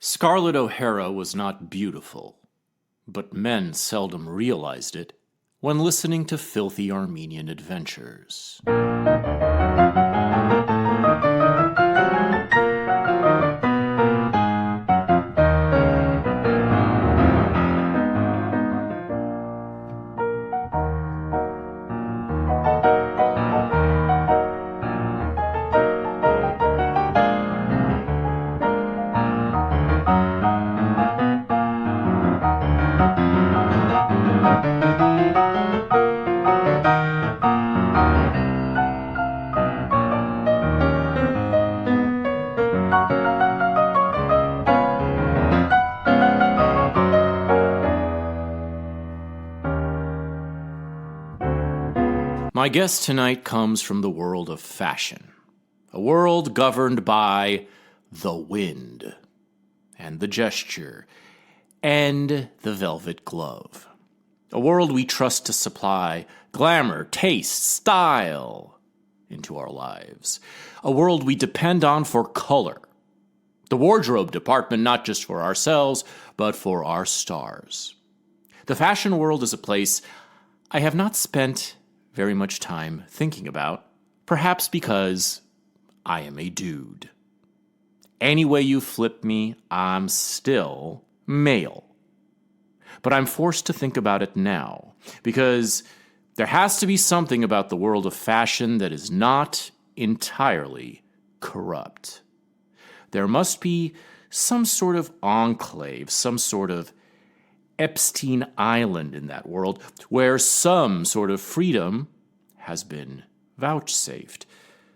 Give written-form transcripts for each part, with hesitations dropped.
Scarlett O'Hara was not beautiful, but men seldom realized it when listening to filthy Armenian adventures. My guest tonight comes from the world of fashion, a world governed by the wind, and the gesture, and the velvet glove. A world we trust to supply glamour, taste, style into our lives. A world we depend on for color. The wardrobe department, not just for ourselves, but for our stars. The fashion world is a place I have not spent very much time thinking about, perhaps because I am a dude. Any way you flip me, I'm still male. But I'm forced to think about it now, because there has to be something about the world of fashion that is not entirely corrupt. There must be some sort of enclave, some sort of Epstein Island in that world, where some sort of freedom has been vouchsafed.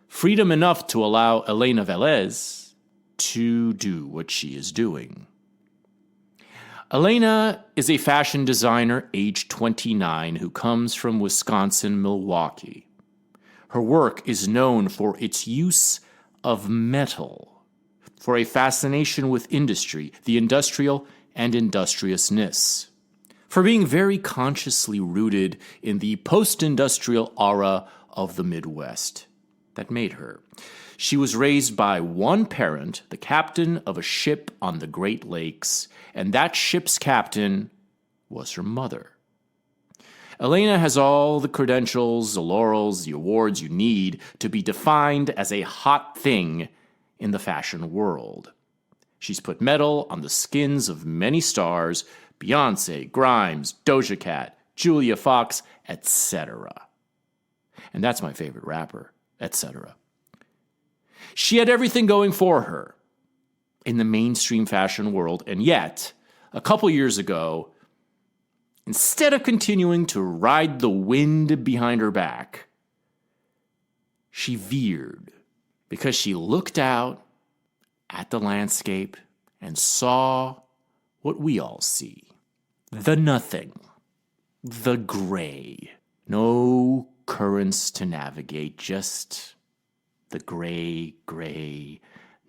Freedom enough to allow Elena Velez to do what she is doing. Elena is a fashion designer, age 29, who comes from Wisconsin, Milwaukee. Her work is known for its use of metal, for a fascination with industry, the industrial and industriousness, for being very consciously rooted in the post-industrial aura of the Midwest that made her. She was raised by one parent, the captain of a ship on the Great Lakes, and that ship's captain was her mother. Elena has all the credentials, the laurels, the awards you need to be defined as a hot thing in the fashion world. She's put metal on the skins of many stars, Beyoncé, Grimes, Doja Cat, Julia Fox, etc. And that's my favorite rapper, etc. She had everything going for her in the mainstream fashion world, and yet, a couple years ago, instead of continuing to ride the wind behind her back, she veered because she looked out at the landscape and saw what we all see. The nothing. The gray. No currents to navigate, just the gray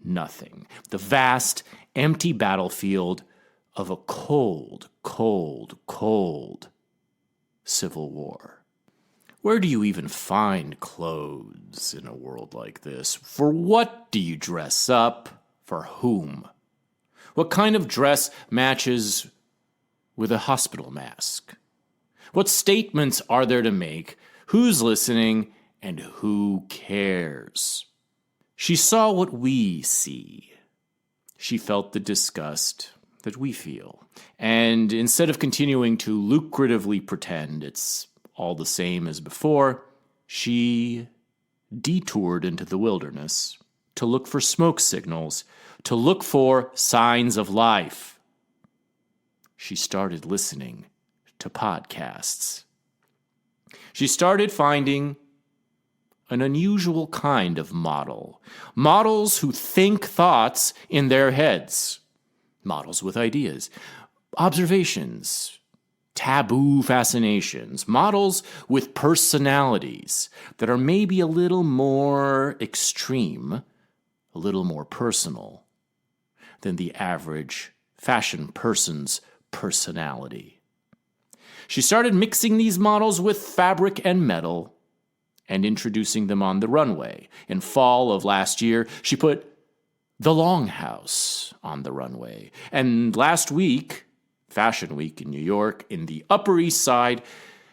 nothing. The vast, empty battlefield of a cold civil war. Where do you even find clothes in a world like this? For what do you dress up? For whom? What kind of dress matches with a hospital mask? What statements are there to make? Who's listening? And who cares? She saw what we see. She felt the disgust that we feel. And instead of continuing to lucratively pretend it's all the same as before, she detoured into the wilderness to look for smoke signals, to look for signs of life. She started listening to podcasts. She started finding an unusual kind of model. Models who think thoughts in their heads. Models with ideas, observations, taboo fascinations. Models with personalities that are maybe a little more extreme, a little more personal than the average fashion person's personality. She started mixing these models with fabric and metal and introducing them on the runway. In fall of last year, she put the Longhouse on the runway. And last week, Fashion Week in New York, in the Upper East Side,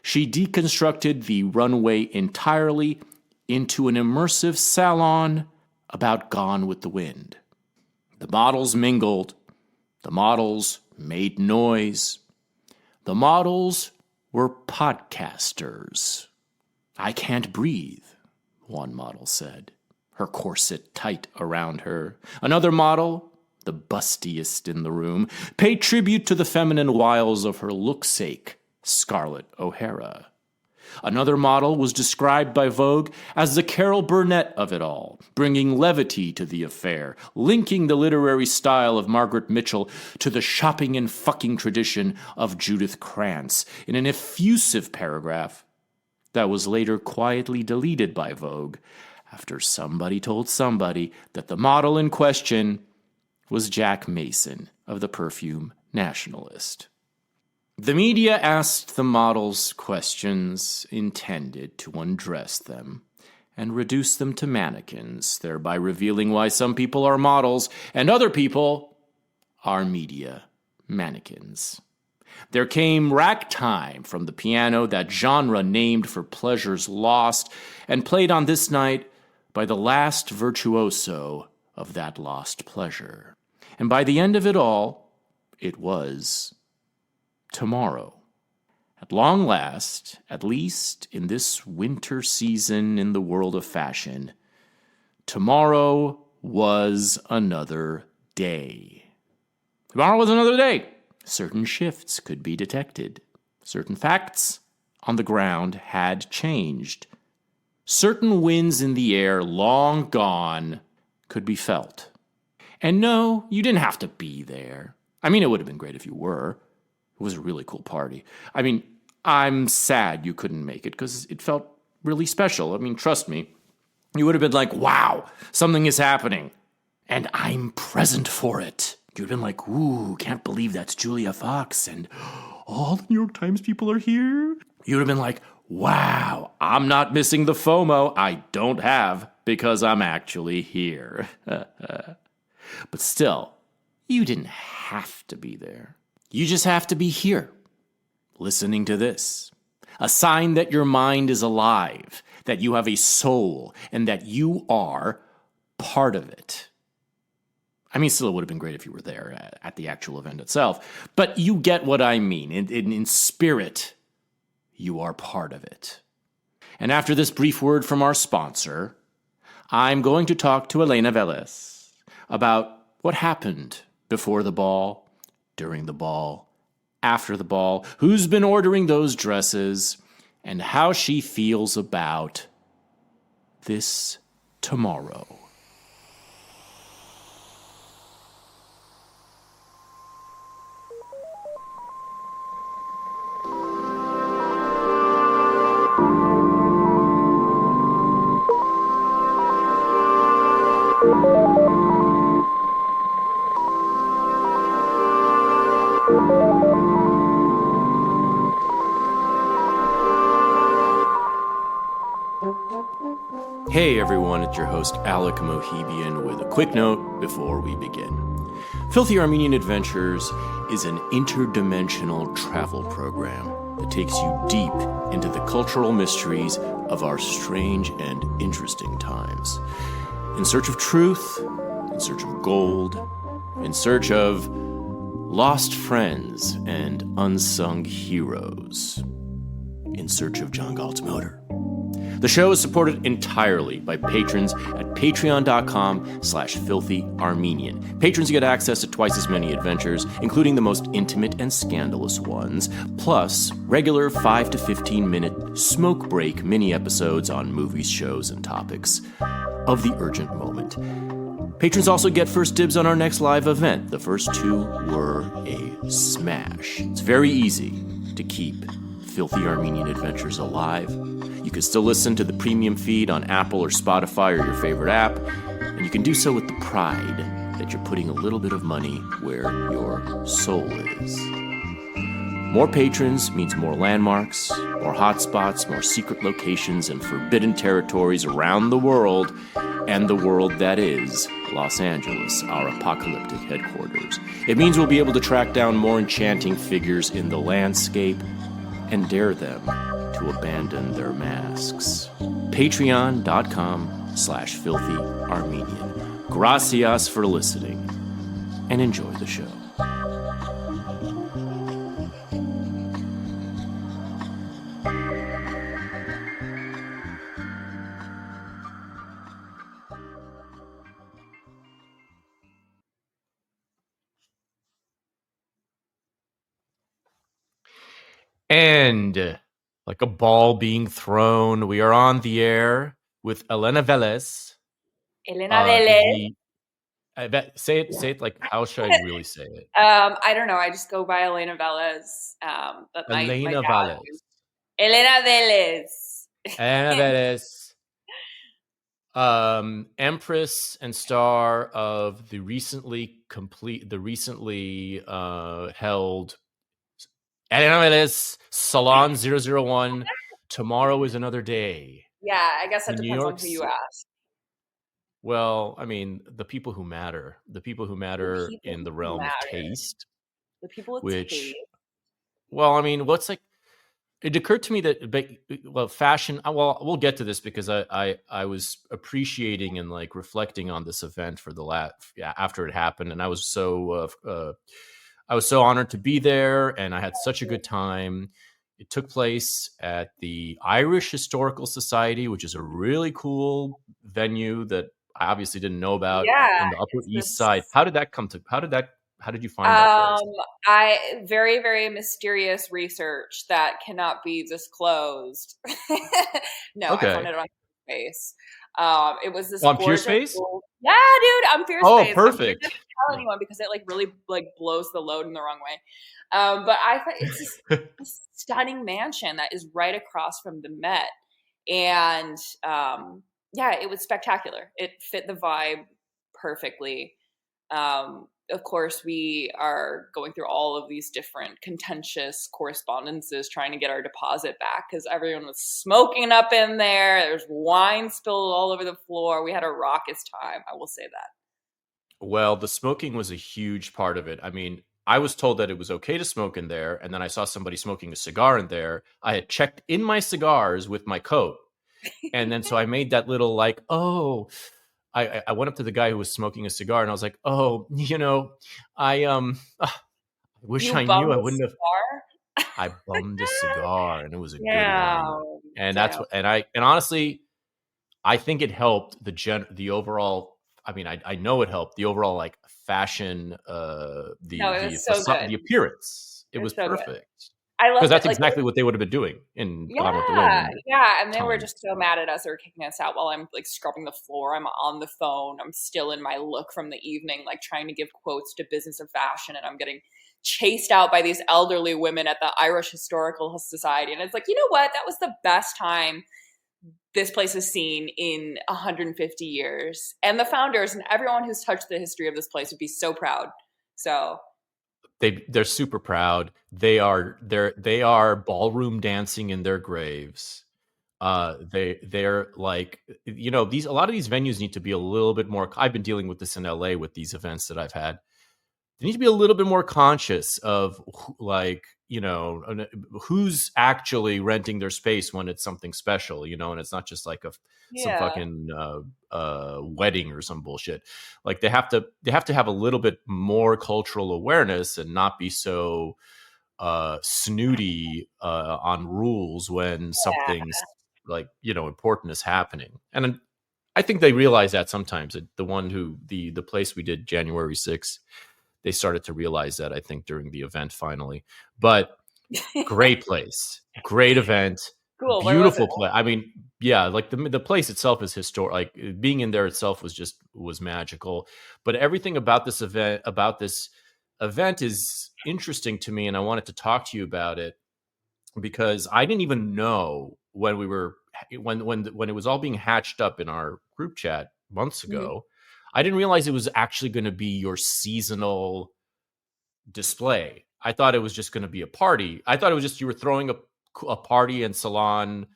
she deconstructed the runway entirely into an immersive salon about Gone with the Wind. The models mingled. The models made noise. The models were podcasters. "I can't breathe," one model said, her corset tight around her. Another model, the bustiest in the room, paid tribute to the feminine wiles of her look-sake, Scarlett O'Hara. Another model was described by Vogue as the Carol Burnett of it all, bringing levity to the affair, linking the literary style of Margaret Mitchell to the shopping and fucking tradition of Judith Krantz in an effusive paragraph that was later quietly deleted by Vogue after somebody told somebody that the model in question was Jack Mason of the perfume Nationalist. The media asked the models questions intended to undress them and reduce them to mannequins, thereby revealing why some people are models and other people are media mannequins. There came ragtime from the piano, that genre named for pleasures lost, and played on this night by the last virtuoso of that lost pleasure. And by the end of it all, it was tomorrow. At long last, at least in this winter season in the world of fashion, tomorrow was another day. Tomorrow was another day. Certain shifts could be detected. Certain facts on the ground had changed. Certain winds in the air, long gone, could be felt. And no, you didn't have to be there. I mean, it would have been great if you were. It was a really cool party. I mean, I'm sad you couldn't make it because it felt really special. I mean, trust me, you would have been like, wow, something is happening, and I'm present for it. You would have been like, ooh, can't believe that's Julia Fox, and all the New York Times people are here. You would have been like, wow, I'm not missing the FOMO I don't have because I'm actually here. But still, you didn't have to be there. You just have to be here, listening to this. A sign that your mind is alive, that you have a soul, and that you are part of it. I mean, still, it would have been great if you were there at the actual event itself. But you get what I mean. In spirit, you are part of it. And after this brief word from our sponsor, I'm going to talk to Elena Velez about what happened before the ball, during the ball, after the ball, who's been ordering those dresses, and how she feels about this tomorrow. Hey everyone, it's your host Alec Mohibian with a quick note before we begin. Filthy Armenian Adventures is an interdimensional travel program that takes you deep into the cultural mysteries of our strange and interesting times. In search of truth, in search of gold, in search of lost friends and unsung heroes, in search of John Galt's motor. The show is supported entirely by patrons at patreon.com/filthyarmenian. Patrons get access to twice as many adventures, including the most intimate and scandalous ones, plus regular 5 to 15 minute smoke break mini episodes on movies, shows, and topics of the urgent moment. Patrons also get first dibs on our next live event. The first two were a smash. It's very easy to keep Filthy Armenian Adventures alive. You can still listen to the premium feed on Apple or Spotify or your favorite app, and you can do so with the pride that you're putting a little bit of money where your soul is. More patrons means more landmarks, more hotspots, more secret locations, and forbidden territories around the world, and the world that is Los Angeles, our apocalyptic headquarters. It means we'll be able to track down more enchanting figures in the landscape and dare them to abandon their masks. Patreon.com/filthyarmenian. Gracias for listening, and enjoy the show. And like a ball being thrown, we are on the air with Elena Velez. Elena Velez. Say it like, how should I really say it? I don't know. I just go by Elena Velez. But Elena Velez. Elena Velez. Elena Velez. Empress and star of the recently held Elena Velez Salon 001. Tomorrow is another day. Yeah, I guess that depends on who you ask. Well, I mean, the people who matter in the realm of taste. The people with taste. Well, I mean, it occurred to me that, fashion, we'll get to this because I was appreciating and like reflecting on this event for after it happened. And I was so honored to be there, and I had such a good time. It took place at the Irish Historical Society, which is a really cool venue that I obviously didn't know about in the Upper East Side. How did that how did you find that place? Very, very mysterious research that cannot be disclosed. No, okay. I found it on Peerspace. It was this on Peerspace? Yeah, dude, on Peerspace. Oh, perfect. I didn't tell anyone because it really blows the load in the wrong way. But I thought it's this stunning mansion that is right across from the Met, and it was spectacular. It fit the vibe perfectly. Of course, we are going through all of these different contentious correspondences trying to get our deposit back because everyone was smoking up in there. There's wine spilled all over the floor. We had a raucous time, I will say that. Well, the smoking was a huge part of it. I mean, I was told that it was okay to smoke in there, and then I saw somebody smoking a cigar in there. I had checked in my cigars with my coat, and then so I made that little I went up to the guy who was smoking a cigar, and I was like, "Oh, I wish I knew I wouldn't have." I bummed a cigar, and it was a good one. And honestly, I think it helped the overall. I mean, I know it helped the overall like fashion, the appearance. It was so perfect. Good. I love because that's exactly what they would have been doing in Gone with the Wind. Yeah, and they were just so mad at us. They were kicking us out while I'm like scrubbing the floor. I'm on the phone. I'm still in my look from the evening, like trying to give quotes to Business of Fashion, and I'm getting chased out by these elderly women at the Irish Historical Society. And it's like, you know what? That was the best time this place has seen in 150 years. And the founders and everyone who's touched the history of this place would be so proud. So they're super proud. They are ballroom dancing in their graves. They're like, a lot of these venues need to be a little bit more. I've been dealing with this in LA with these events that I've had. They need to be a little bit more conscious of who's actually renting their space when it's something special, and it's not just like some fucking wedding or some bullshit. Like they have to have a little bit more cultural awareness and not be so snooty on rules when something's important is happening. And I think they realize that sometimes. The place we did January 6th, they started to realize that, I think, during the event finally. But great place, great event, cool, beautiful place. I mean, yeah, like the place itself is historic. Like being in there itself was magical. But everything about this event is interesting to me, and I wanted to talk to you about it because I didn't even know when it was all being hatched up in our group chat months ago. Mm-hmm. I didn't realize it was actually going to be your seasonal display. I thought it was just going to be a party. I thought it was just you were throwing a party and salon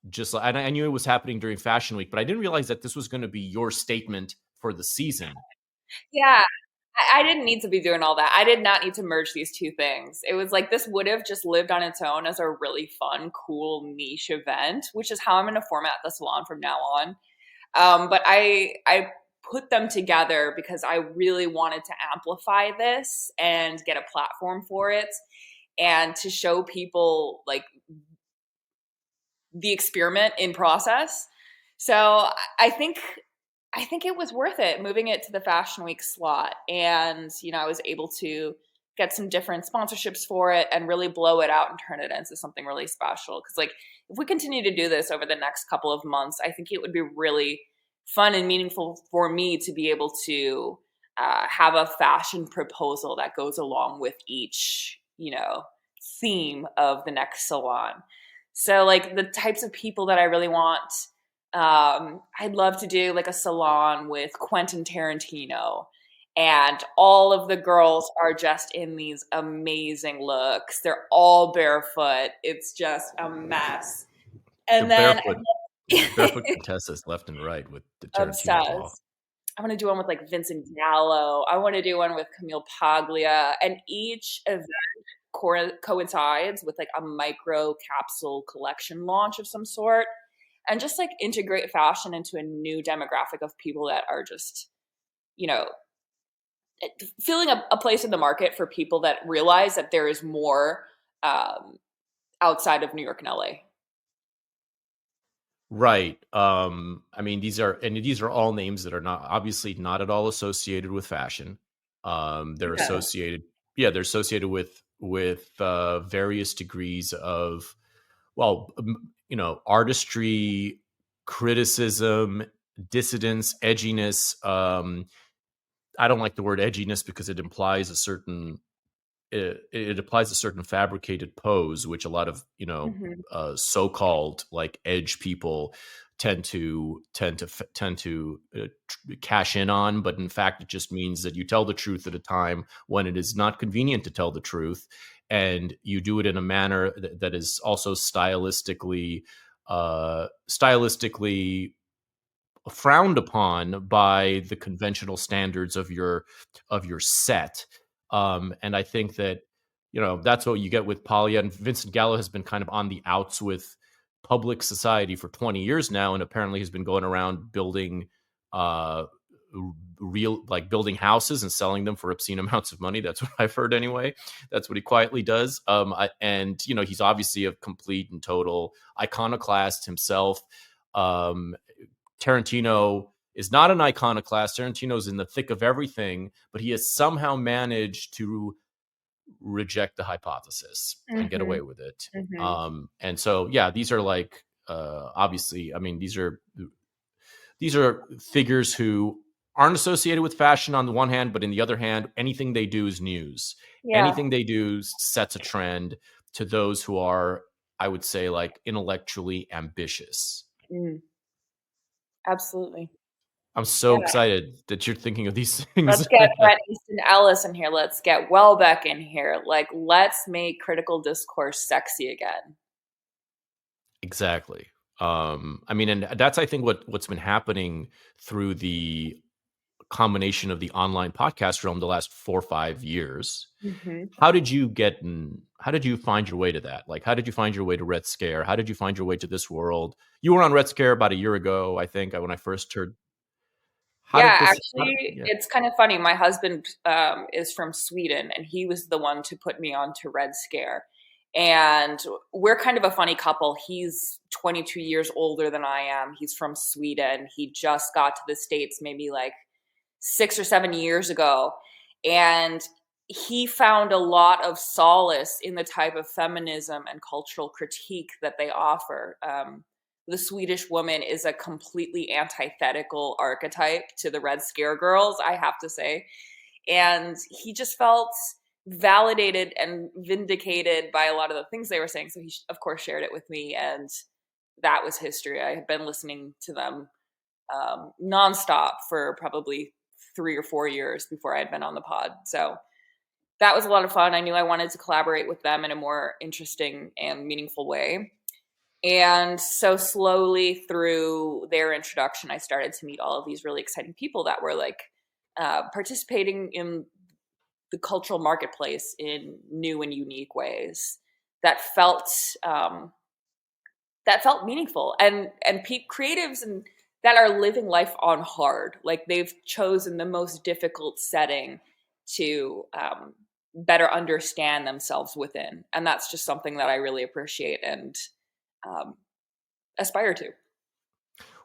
just like, and I knew it was happening during Fashion Week, but I didn't realize that this was going to be your statement for the season. Yeah, I didn't need to be doing all that. I did not need to merge these two things. It was like this would have just lived on its own as a really fun, cool, niche event, which is how I'm going to format the salon from now on. But I put them together because I really wanted to amplify this and get a platform for it and to show people like the experiment in process. So I think it was worth it moving it to the Fashion Week slot. And, I was able to get some different sponsorships for it and really blow it out and turn it into something really special. Because, like, if we continue to do this over the next couple of months, I think it would be really fun and meaningful for me to be able to have a fashion proposal that goes along with each, theme of the next salon. So, like, the types of people that I really want, I'd love to do like a salon with Quentin Tarantino, and all of the girls are just in these amazing looks. They're all barefoot. It's just a mess. The And then barefoot Contessa's left and right with the Tarantino law. obsessed. I want to do one with like Vincent Gallo. I want to do one with Camille Paglia, and each event coincides with like a micro capsule collection launch of some sort, and just like integrate fashion into a new demographic of people that are just, you know, filling a place in the market for people that realize that there is more outside of New York and LA. Right. I mean, these are all names that are not obviously not at all associated with fashion. They're Yeah. associated, they're associated with various degrees of, well, artistry, criticism, dissidence, edginess. I don't like the word edginess because it implies it applies a certain fabricated pose, which a lot of Mm-hmm. so-called like edge people tend to cash in on. But in fact, it just means that you tell the truth at a time when it is not convenient to tell the truth, and you do it in a manner that is also stylistically frowned upon by the conventional standards of your set. And I think that that's what you get with Polya, and Vincent Gallo has been kind of on the outs with public society for 20 years now, and apparently has been going around building uh building houses and selling them for obscene amounts of money. That's what I've heard anyway. That's what he quietly does. And he's obviously a complete and total iconoclast himself. um Tarantino is not an iconoclast. Tarantino's in the thick of everything, but he has somehow managed to reject the hypothesis and get Mm-hmm. away with it. Mm-hmm. And so, yeah, these are like, obviously, I mean, these are figures who aren't associated with fashion on the one hand, but in the other hand, anything they do is news. Yeah. Anything they do sets a trend to those who are, I would say, like intellectually ambitious. Mm, absolutely. I'm so Yeah. excited that you're thinking of these Let's things. get Bret Easton Ellis in here. Let's get Welbeck in here. Like, let's make critical discourse sexy again. Exactly. I mean, and that's, I think, what's been happening through the combination of the online podcast realm the last 4 or 5 years. Mm-hmm. How did you find your way to that? Like, how did you find your way to Red Scare? How did you find your way to this world? You were on Red Scare about a year ago, I think, when I first heard. Yeah, actually, Yeah. it's kind of funny. My husband is from Sweden, and he was the one to put me on to Red Scare. And we're kind of a funny couple. He's 22 years older than I am. He's from Sweden. He just got to the States maybe like 6 or 7 years ago. And he found a lot of solace in the type of feminism and cultural critique that they offer. The Swedish woman is a completely antithetical archetype to the Red Scare girls, I have to say. And he just felt validated and vindicated by a lot of the things they were saying. So he, of course, shared it with me. And that was history. I had been listening to them nonstop for probably 3 or 4 years before I had been on the pod. So that was a lot of fun. I knew I wanted to collaborate with them in a more interesting and meaningful way. And so slowly through their introduction, I started to meet all of these really exciting people that were like participating in the cultural marketplace in new and unique ways that felt um, that felt meaningful, and creatives and that are living life on hard, like they've chosen the most difficult setting to better understand themselves within, and that's just something that I really appreciate and um, aspire to.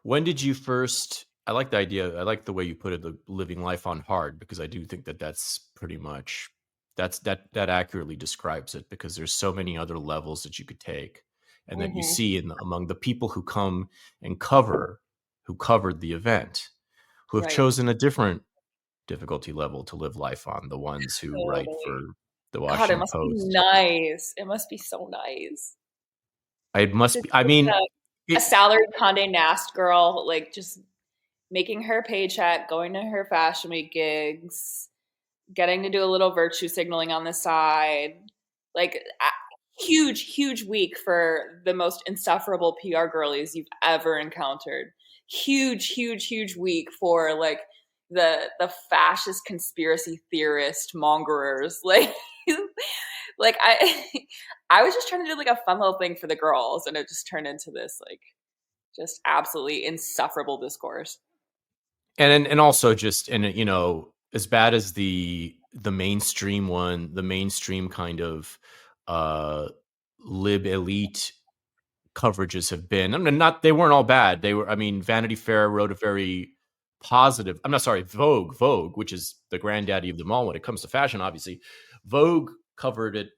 When did you first? I like the idea. I like the way you put it, the living life on hard, because I do think that that's pretty much that accurately describes it, because there's so many other levels that you could take, and that you Hmm. see among the people who come and covered the event, who have Right. chosen a different difficulty level to live life on, the ones who write Totally. for the God, it Washington must be Post. nice. It must be so nice. It must Just be. I being mean, a it, salaried Condé Nast girl, like just making her paycheck, going to her fashion week gigs, getting to do a little virtue signaling on the side. Like huge, huge week for the most insufferable PR girlies you've ever encountered. Huge, huge, huge week for like the fascist conspiracy theorist mongerers. Like I I was just trying to do like a fun little thing for the girls, and it just turned into this like just absolutely insufferable discourse. and also just, and as bad as the mainstream one, the mainstream kind of uh lib elite coverages have been. I mean, not, they weren't all bad. They were, I mean, Vanity Fair wrote a very positive, I'm not sorry, Vogue, which is the granddaddy of them all when it comes to fashion, obviously. Vogue covered it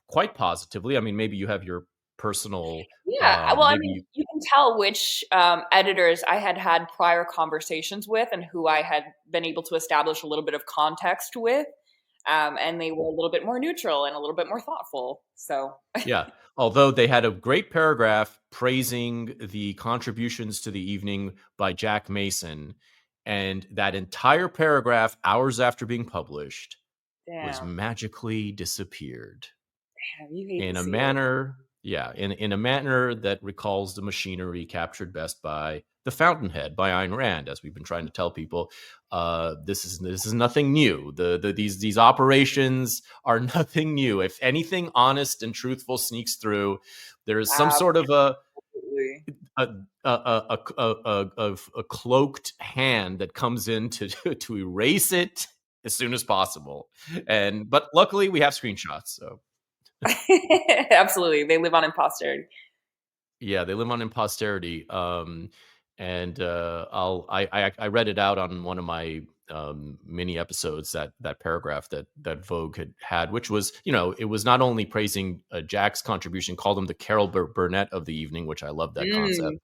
quite positively. I mean, maybe you have your personal Yeah, well, I maybe mean, you can tell which editors I had had prior conversations with and who I had been able to establish a little bit of context with, and they were a little bit more neutral and a little bit more thoughtful. So, Yeah. Although they had a great paragraph praising the contributions to the evening by Jack Mason. And that entire paragraph, hours after being published, was damn, magically disappeared damn, you hate to in a see it. manner, yeah, in a manner that recalls the machinery captured best by The Fountainhead by Ayn Rand. As we've been trying to tell people, this is nothing new. These operations are nothing new. If anything honest and truthful sneaks through, there is some sort of Absolutely. a a cloaked hand that comes in to to erase it as soon as possible. And but luckily we have screenshots, so Absolutely, they live on in posterity. yeah, they live on in posterity. And I read it out on one of my mini episodes, that paragraph that Vogue had, which was, it was not only praising Jack's contribution, called him the Carol Burnett of the evening, which I love that concept, Mm.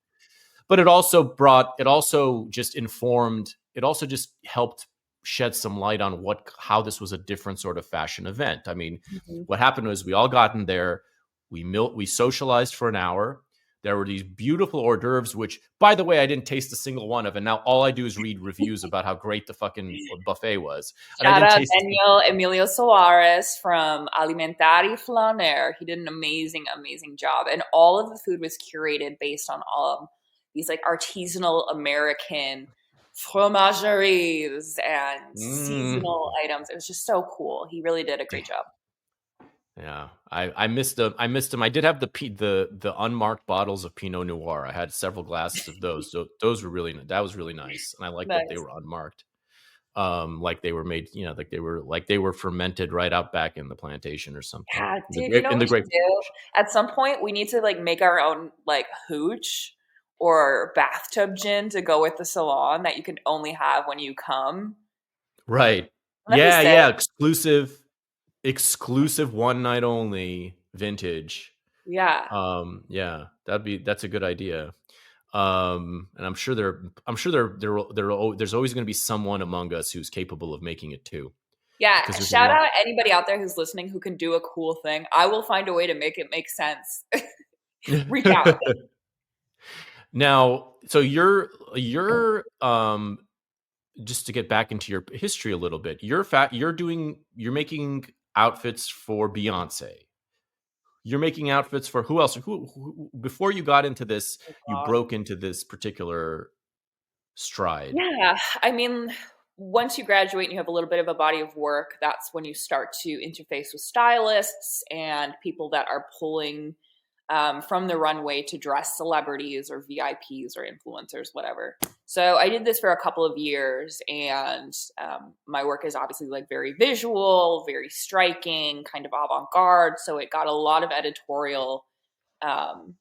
but it also just informed, it also just helped shed some light on how this was a different sort of fashion event. I mean, Mhm. what happened was we all got in there, we socialized for an hour. There were these beautiful hors d'oeuvres, which, by the way, I didn't taste a single one of, and now all I do is read reviews about how great the fucking buffet was, and I Shout didn't out taste. Daniel Emilio Soares from Alimentari Flaner. He did an amazing, amazing job. And all of the food was curated based on all of these like artisanal American fromageries and Mm. seasonal items. It was just so cool. He really did a great job. Yeah, I missed them. I missed them. I did have the unmarked bottles of Pinot Noir. I had several glasses of those. So those were that was really nice, and I liked that they Nice. were unmarked. Like they were made, like they were fermented right out back in the plantation or something. Yeah, dude, you know In what the we grape. should do? At some point, we need to like make our own like hooch or bathtub gin to go with the salon that you can only have when you come. Right. Wouldn't that be Yeah, sick? yeah. Exclusive one night only vintage. Yeah. Yeah, that's a good idea. And there's always going to be someone among us who's capable of making it too, Yeah. because there's a Shout lot. out anybody out there who's listening who can do a cool thing. I will find a way to make it make sense. Reach out. Now, so you're just to get back into your history a little bit, you're making outfits for Beyonce. you're making outfits for who else? Who before you got into this, Oh you God. broke into this particular stride. Yeah, I mean, once you graduate and you have a little bit of a body of work, that's when you start to interface with stylists and people that are pulling from the runway to dress celebrities or VIPs or influencers, whatever. So I did this for a couple of years, and my work is obviously like very visual, very striking, kind of avant-garde. So it got a lot of editorial um,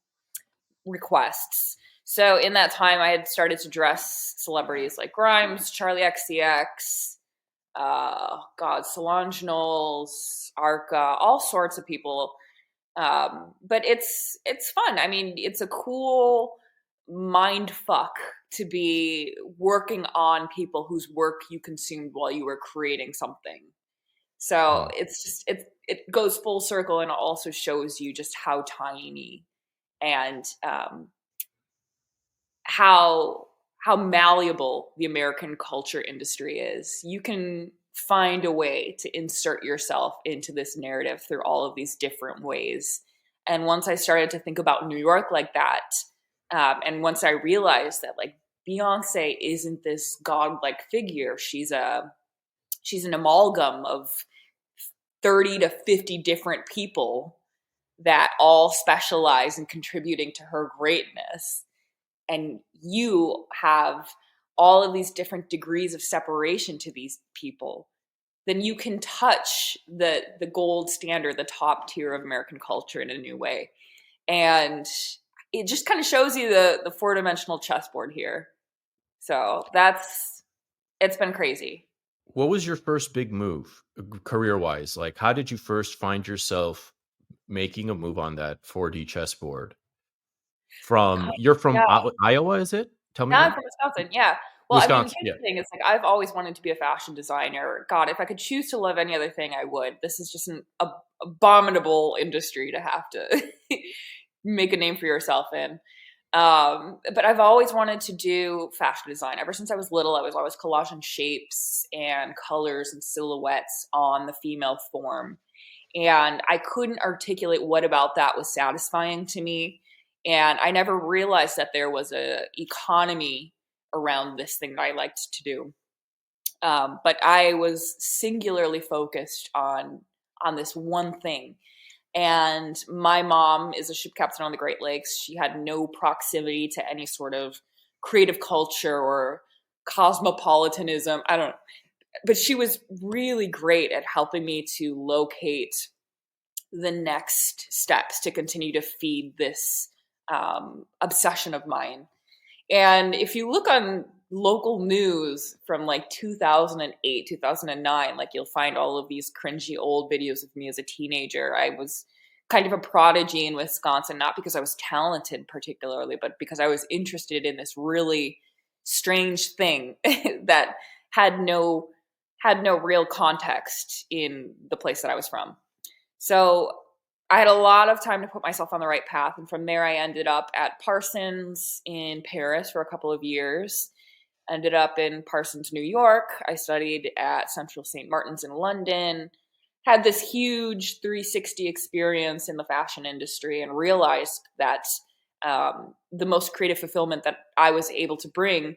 requests. So in that time, I had started to dress celebrities like Grimes, Charlie XCX, Solange Knowles, Arca, all sorts of people. But it's fun. I mean, it's a cool mind fuck to be working on people whose work you consumed while you were creating something. So Mm. it goes full circle, and also shows you just how tiny and how malleable the American culture industry is. You can find a way to insert yourself into this narrative through all of these different ways. And once I started to think about New York like that, and once I realized that like Beyonce isn't this godlike figure, she's an amalgam of 30 to 50 different people that all specialize in contributing to her greatness, and you have all of these different degrees of separation to these people, then you can touch the gold standard, the top tier of American culture in a new way. And it just kind of shows you the four-dimensional chessboard here. So it's been crazy. What was your first big move, career-wise? Like, how did you first find yourself making a move on that 4D chessboard? You're from Yeah. Iowa, is it? Tell me Now I'm again. from Wisconsin. Yeah. Well, I mean, here's Wisconsin. Yeah. the thing. It's like I've always wanted to be a fashion designer. God, if I could choose to love any other thing, I would. This is just an abominable industry to have to make a name for yourself in. But I've always wanted to do fashion design. Ever since I was little, I was always collaging shapes and colors and silhouettes on the female form. And I couldn't articulate what about that was satisfying to me. And I never realized that there was a economy around this thing that I liked to do. But I was singularly focused on this one thing. And my mom is a ship captain on the Great Lakes. She had no proximity to any sort of creative culture or cosmopolitanism. I don't know. But she was really great at helping me to locate the next steps to continue to feed this obsession of mine. And if you look on local news from like 2008, 2009, like you'll find all of these cringy old videos of me as a teenager. I was kind of a prodigy in Wisconsin, not because I was talented particularly, but because I was interested in this really strange thing that had no real context in the place that I was from. So I had a lot of time to put myself on the right path. And from there, I ended up at Parsons in Paris for a couple of years. Ended up in Parsons, New York. I studied at Central St. Martin's in London. Had this huge 360 experience in the fashion industry and realized that the most creative fulfillment that I was able to bring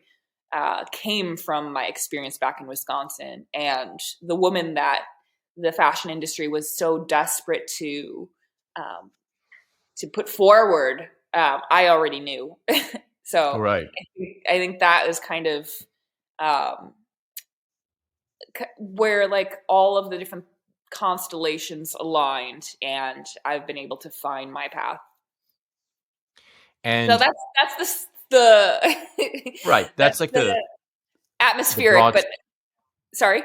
came from my experience back in Wisconsin. And the woman that the fashion industry was so desperate um, to put forward, I already knew. So Right. I think that is kind of um, where like all of the different constellations aligned, and I've been able to find my path. So And that's the right, that's that's like the the atmospheric. broad. But sorry.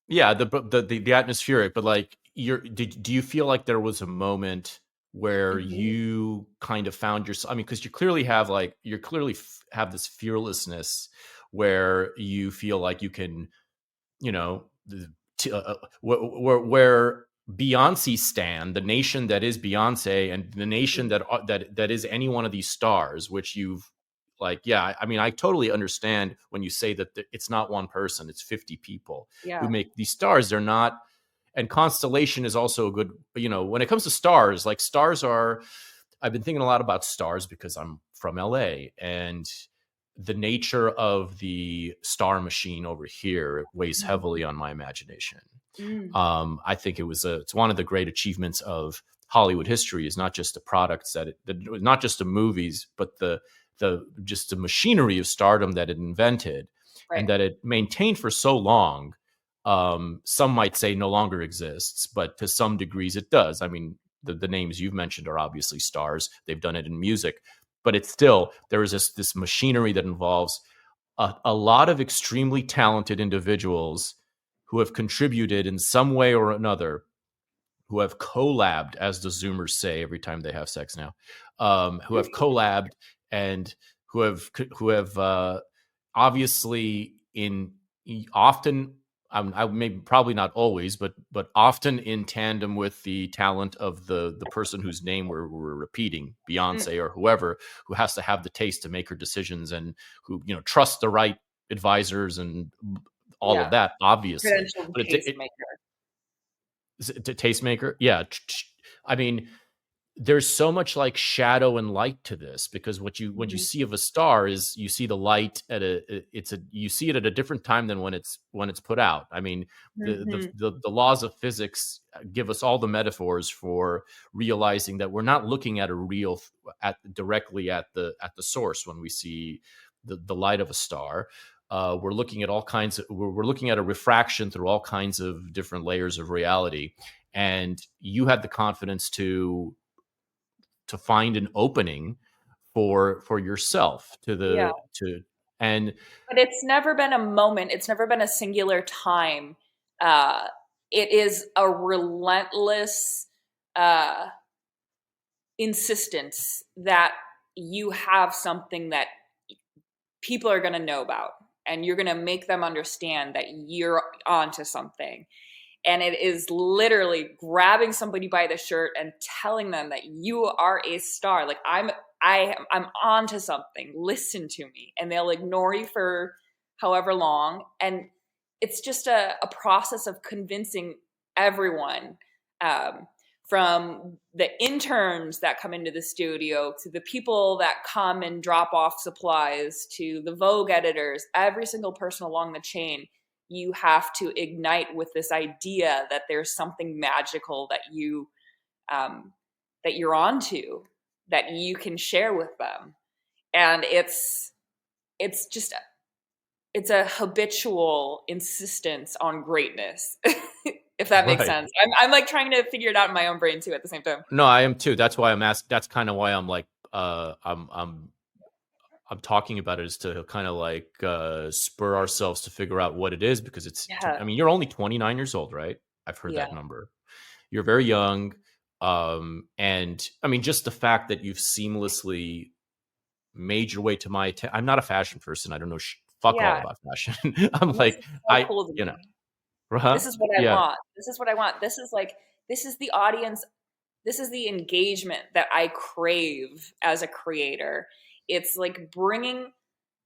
Yeah, the atmospheric, but like do you feel like there was a moment where Mhm. you kind of found yourself? I mean, because you clearly have like have this fearlessness where you feel like you can, you know, where Beyonce stand, the nation that is Beyonce, and the nation that is any one of these stars, which you've like, yeah, I mean, I totally understand when you say that it's not one person, it's 50 people who Yeah. make these stars. They're not, and constellation is also a good, when it comes to stars, like stars are, I've been thinking a lot about stars because I'm from LA, and the nature of the star machine over here weighs heavily on my imagination. Mm. I think it's one of the great achievements of Hollywood history is not just the products not just the movies, but just the machinery of stardom that it invented Right. and that it maintained for so long. Some might say no longer exists, but to some degrees it does. I mean, the names you've mentioned are obviously stars. They've done it in music, but it's still, there is this machinery that involves a lot of extremely talented individuals who have contributed in some way or another, who have collabed, as the Zoomers say every time they have sex now, who have collabed and who have obviously in often, I maybe probably not always, but often in tandem with the talent of the person whose name we're repeating, Mm. Beyonce or whoever, who has to have the taste to make her decisions and who trusts the right advisors and all of Yeah. that, obviously. Credentialed But tastemaker. it's a tastemaker, yeah. I mean, there's so much like shadow and light to this, because what you Mhm. see of a star is you see the light at you see it at a different time than when it's put out. I mean, Mhm. the laws of physics give us all the metaphors for realizing that we're not looking at a real directly at the source when we see the light of a star. We're looking at we're looking at a refraction through all kinds of different layers of reality, and you had the confidence to find an opening for yourself Yeah. to and But it's never been a moment, it's never been a singular time. Uh, it is a relentless uh, insistence that you have something that people are going to know about, and you're going to make them understand that you're onto something. And it is literally grabbing somebody by the shirt and telling them that you are a star. Like I'm onto something. Listen to me. And they'll ignore you for however long. And it's just a process of convincing everyone, um, from the interns that come into the studio to the people that come and drop off supplies to the Vogue editors, every single person along the chain. You have to ignite with this idea that there's something magical um, that you're onto, that you can share with them. And it's just it's a habitual insistence on greatness. If that makes right. sense. I'm like trying to figure it out in my own brain too at the same time. No, I am too. That's why I'm asked. That's kind of why I'm like, I'm talking about it, is to kind of like spur ourselves to figure out what it is, because Yeah. I mean, you're only 29 years old, right? I've heard Yeah. that number. You're very young. And I mean, just the fact that you've seamlessly made your way to my I'm not a fashion person. I don't know fuck all Yeah. about fashion. I'm And this like, is so cool to me. huh? This is what I Yeah. want. This is what I want. This is the audience. This is the engagement that I crave as a creator. It's like bringing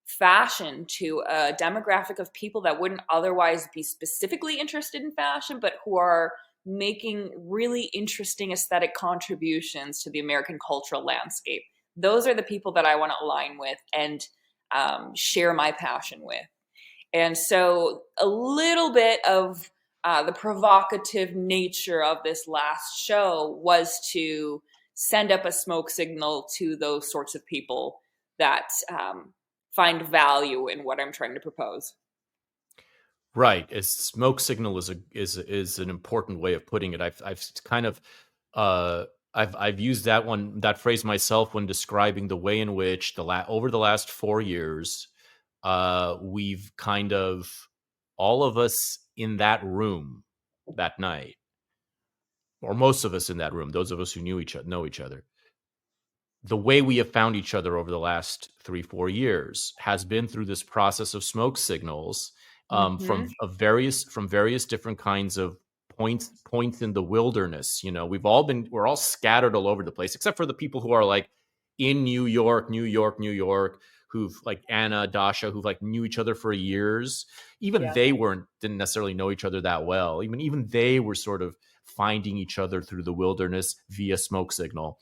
fashion to a demographic of people that wouldn't otherwise be specifically interested in fashion, but who are making really interesting aesthetic contributions to the American cultural landscape. Those are the people that I want to align with and share my passion with. And so a little bit of the provocative nature of this last show was to send up a smoke signal to those sorts of people that find value in what I'm trying to propose. Right. A smoke signal is an important way of putting it. I've kind of uh I've used that phrase myself when describing the way in which over the last 4 years, we've kind of, all of us in that room that night, or most of us in that room, those of us who know each other, the way we have found each other over the last 3 4 years has been through this process of smoke signals, Mm-hmm. from various different kinds of points in the wilderness. We're all scattered all over the place, except for the people who are like in New York, New York, New York, who've like Anna, Dasha, who've like knew each other for years. Even Yeah. they didn't necessarily know each other that well. Even they were sort of finding each other through the wilderness via smoke signal.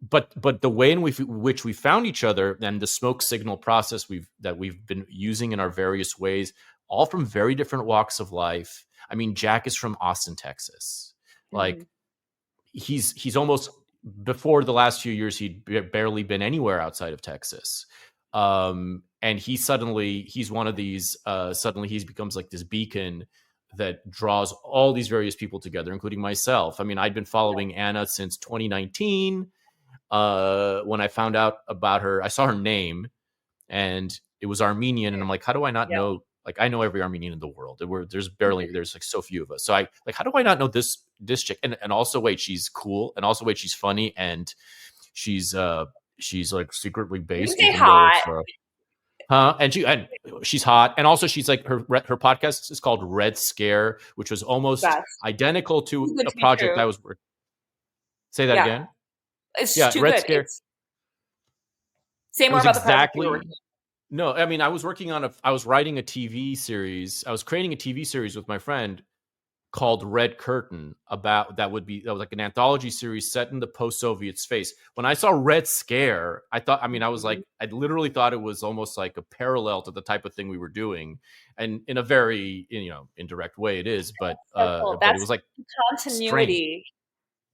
But the way in which we found each other and the smoke signal process that we've been using in our various ways, all from very different walks of life. I mean, Jack is from Austin, Texas. Mm-hmm. Like he's almost, before the last few years, he'd barely been anywhere outside of Texas. And he's one of these, suddenly he becomes like this beacon that draws all these various people together, including myself. I mean, I'd been following Anna since 2019. When I found out about her, I saw her name and it was Armenian. And I'm like, how do I not Yeah. know? Like, I know every Armenian in the world. There's like so few of us. So I like, how do I not know this chick? And also, wait, she's cool. And also, wait, she's funny. And she's like secretly You based, say even though hot. it's and she's hot. And also she's like, her podcast is called Red Scare, which was almost Best. identical Too to good a to be project true. I was working. Say that Yeah. again. It's Yeah, too Red good. Scare. Say It more was about the project you were exactly working on. no. I mean, I was writing a TV series. I was creating a TV series with my friend called Red Curtain, that was like an anthology series set in the post-Soviet space. When I saw Red Scare, I was like, I literally thought it was almost like a parallel to the type of thing we were doing, and in a very indirect way it is, but So cool. but it That's was like strange, continuity.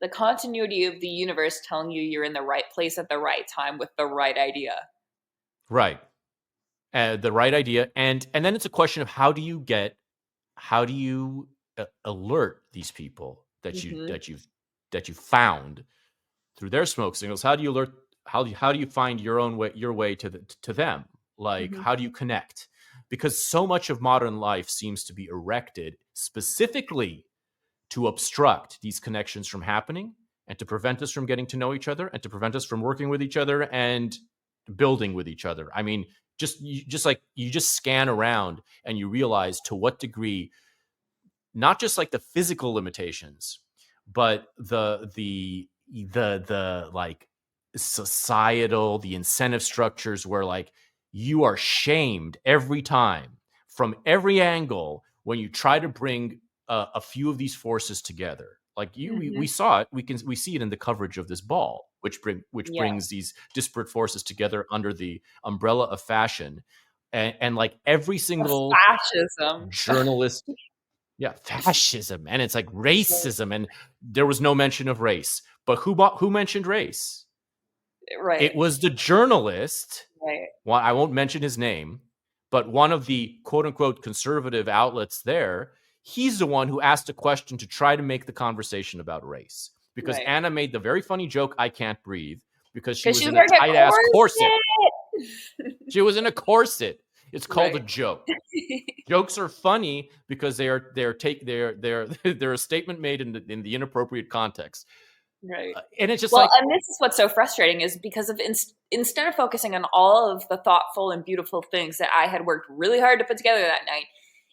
The continuity of the universe telling you you're in the right place at the right time with the right idea. right? The right idea, and then it's a question of how do you alert these people that Mm-hmm. you've found through their smoke signals. How do you alert? How do you find your way to them? Like, Mm-hmm. how do you connect? Because so much of modern life seems to be erected specifically to obstruct these connections from happening and to prevent us from getting to know each other and to prevent us from working with each other and building with each other. I mean, you just scan around and you realize to what degree, not just like the physical limitations, but the like societal, the incentive structures where like you are shamed every time from every angle when you try to bring a few of these forces together. Like we Mm-hmm. saw it, we see it in the coverage of this ball, which Yeah. brings these disparate forces together under the umbrella of fashion, and like every single Fascism. journalist, yeah, fascism, and it's like racism, and there was no mention of race. But who mentioned race? Right. It was the journalist. Right. Well, I won't mention his name, but one of the quote unquote conservative outlets there, he's the one who asked a question to try to make the conversation about race. Because Right. Anna made the very funny joke, "I can't breathe," because she Because was she's in a wearing a tight ass corset. corset. She was in a corset. It's called a Right. joke. Jokes are funny because they're they're a statement made in the inappropriate context, Right. and it's just Well, like, and this is what's so frustrating is because of instead of focusing on all of the thoughtful and beautiful things that I had worked really hard to put together that night,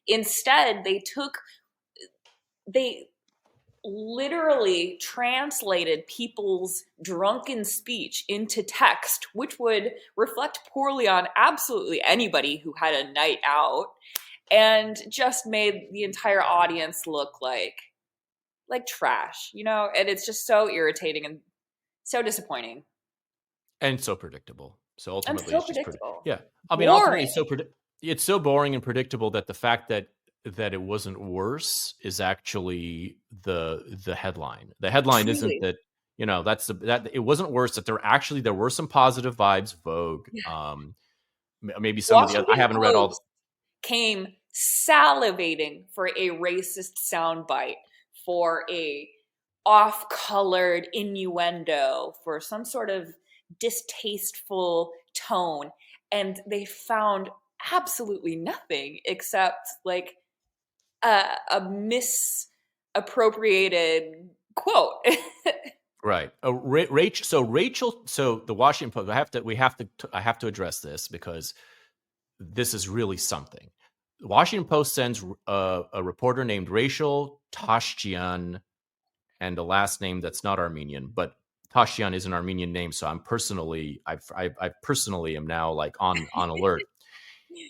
instead they literally translated people's drunken speech into text, which would reflect poorly on absolutely anybody who had a night out, and just made the entire audience look like trash, and it's just so irritating and so disappointing and so predictable. So and ultimately, so it's just predictable. yeah. I mean, ultimately, Boring. it's so boring and predictable that the fact that it wasn't worse is actually the headline. The headline isn't Truly. that, that it wasn't worse, that there were some positive vibes. Vogue, maybe some of the I Washington haven't read all. Post came salivating for a racist soundbite, for a off-colored innuendo, for some sort of distasteful tone, and they found absolutely nothing except like a misappropriated quote. Right. Rachel. So Rachel. So the Washington Post. I have to address this because this is really something. The Washington Post sends a reporter named Rachel Tashjian and a last name that's not Armenian, but Tashian is an Armenian name, so I personally am now like on alert.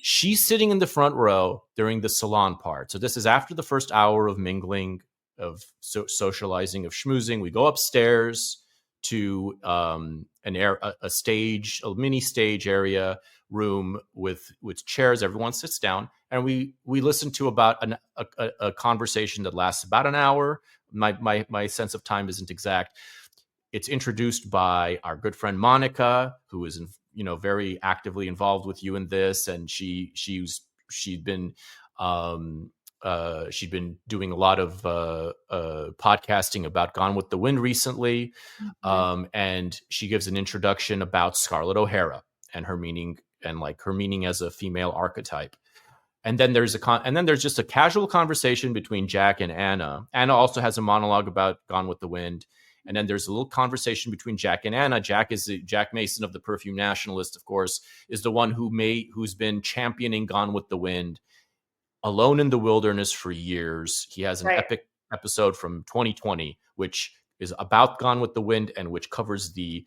She's sitting in the front row during the salon part. So this is after the first hour of mingling, of socializing, of schmoozing. We go upstairs to a stage, a mini stage area room with chairs. Everyone sits down, and we listen to about a conversation that lasts about an hour. My sense of time isn't exact. It's introduced by our good friend Monica, who is very actively involved with you in this, and she'd been doing a lot of podcasting about Gone with the Wind recently, and she gives an introduction about Scarlett O'Hara and her meaning, and like her meaning as a female archetype. And then there's just a casual conversation between Jack and Anna. Anna also has a monologue about Gone with the Wind. And then there's a little conversation between Jack and Anna. Jack Mason of the Perfume Nationalist, of course, is the one who's been championing Gone with the Wind, Alone in the Wilderness for years. He has an epic episode from 2020, which is about Gone with the Wind and which covers the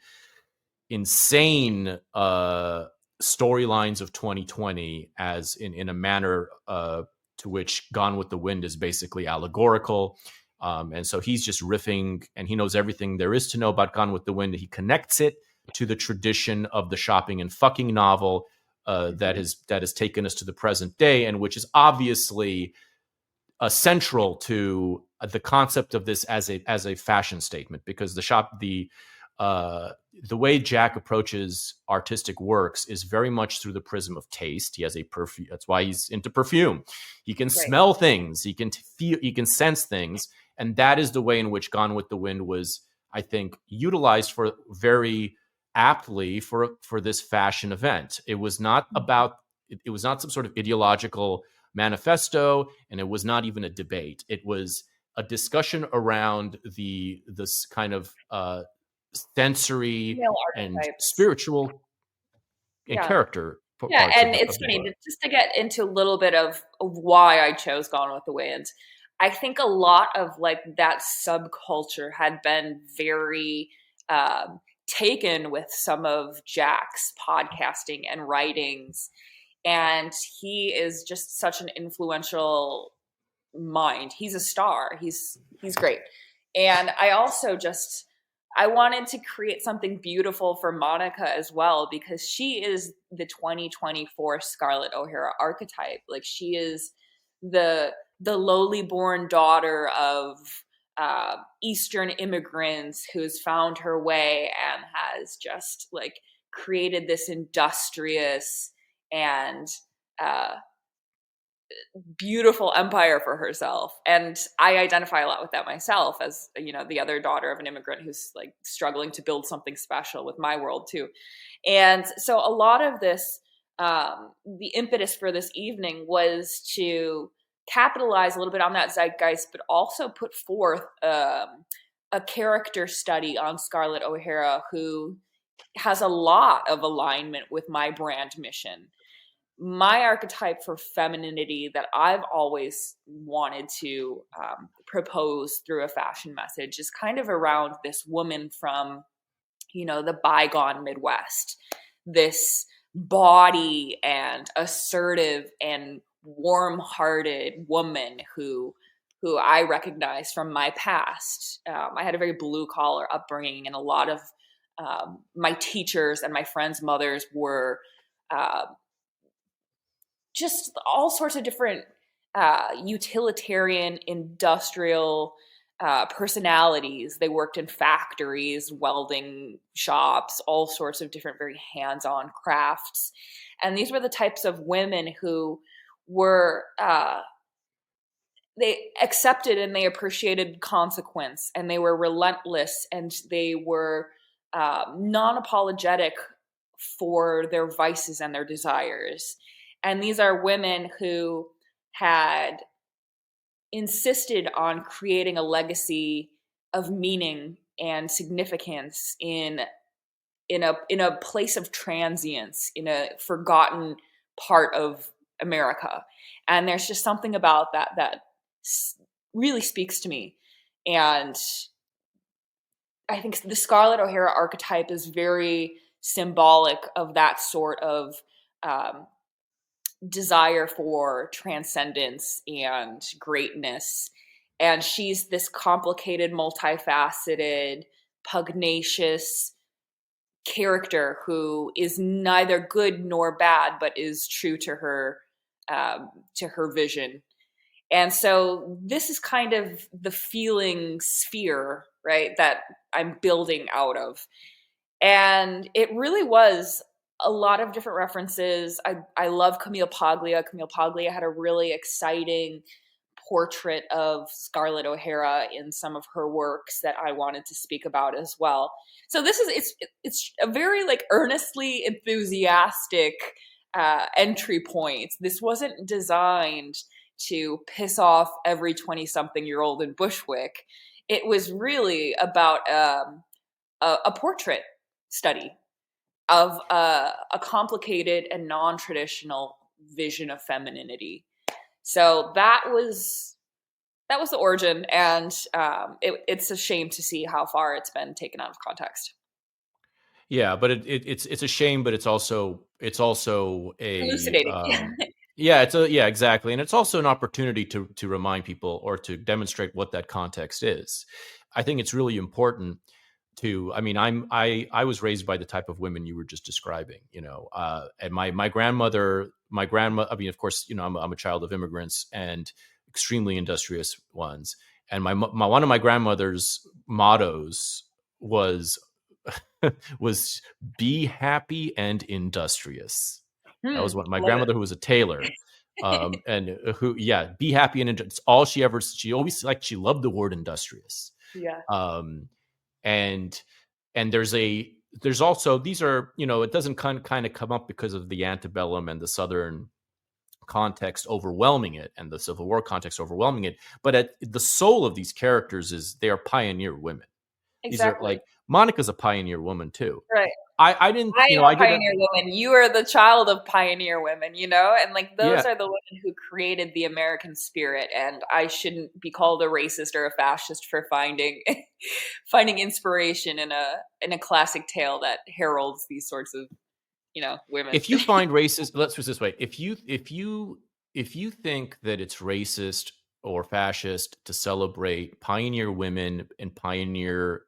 insane storylines of 2020 as in a manner to which Gone with the Wind is basically allegorical. And so he's just riffing, and he knows everything there is to know about Gone with the Wind. He connects it to the tradition of the shopping and fucking novel that has taken us to the present day, and which is obviously central to the concept of this as a fashion statement, because the way Jack approaches artistic works is very much through the prism of taste. He has a perfume. That's why he's into perfume. He can smell things. He can feel. He can sense things. And that is the way in which Gone with the Wind was, I think, utilized for very aptly for this fashion event. It was not about. It was not some sort of ideological manifesto, and it was not even a debate. It was a discussion around this kind of sensory and spiritual and character. And it's funny, just to get into a little bit of why I chose Gone with the Wind. I think a lot of like that subculture had been very taken with some of Jack's podcasting and writings, and he is just such an influential mind. He's a star. He's great. And I wanted to create something beautiful for Monica as well, because she is the 2024 Scarlett O'Hara archetype. Like, she is the lowly born daughter of Eastern immigrants who's found her way and has just like created this industrious and beautiful empire for herself. And I identify a lot with that myself, as the other daughter of an immigrant who's like struggling to build something special with my world too. And so a lot of this, the impetus for this evening was to capitalize a little bit on that zeitgeist, but also put forth a character study on Scarlett O'Hara, who has a lot of alignment with my brand mission. My archetype for femininity that I've always wanted to propose through a fashion message is kind of around this woman from, the bygone Midwest, this body and assertive and warm-hearted woman who I recognize from my past. I had a very blue-collar upbringing, and a lot of my teachers and my friends' mothers were just all sorts of different utilitarian, industrial personalities. They worked in factories, welding shops, all sorts of different very hands-on crafts. And these were the types of women who were, they accepted and they appreciated consequence, and they were relentless, and they were non-apologetic for their vices and their desires. And these are women who had insisted on creating a legacy of meaning and significance in a place of transience, in a forgotten part of America. And there's just something about that really speaks to me. And I think the Scarlett O'Hara archetype is very symbolic of that sort of um, desire for transcendence and greatness. And she's this complicated, multifaceted, pugnacious character who is neither good nor bad, but is true to her vision. And so this is kind of the feeling sphere, right, that I'm building out of. And it really was a lot of different references. I love Camille Paglia. Camille Paglia had a really exciting portrait of Scarlett O'Hara in some of her works that I wanted to speak about as well. So this is it's a very like earnestly enthusiastic entry point. This wasn't designed to piss off every 20-something-year-old in Bushwick. It was really about a portrait study of a complicated and non-traditional vision of femininity. So that was the origin, and it's a shame to see how far it's been taken out of context. Yeah, but it's a shame, but it's also a Elucidating. yeah, it's a yeah, exactly. And it's also an opportunity to remind people or to demonstrate what that context is. I think it's really important to, I mean, I was raised by the type of women you were just describing, and my grandmother, I mean, of course, I'm a child of immigrants and extremely industrious ones. And my one of my grandmother's mottos was was be happy and industrious. That was what my Love it. grandmother, who was a tailor, and who, yeah, be happy and it's all she ever. She always like she loved the word industrious. Yeah. Um, and there's also, these are, it doesn't kind of come up because of the antebellum and the Southern context overwhelming it and the Civil War context overwhelming it, but at the soul of these characters is they are pioneer women. These are Exactly. like Monica's a pioneer woman too. Right. I didn't, I am I a did a, pioneer woman. You are the child of pioneer women, and like those yeah. are the women who created the American spirit. And I shouldn't be called a racist or a fascist for finding finding inspiration in a classic tale that heralds these sorts of women. If you find racist, let's put it this way: if you think that it's racist or fascist to celebrate pioneer women and pioneer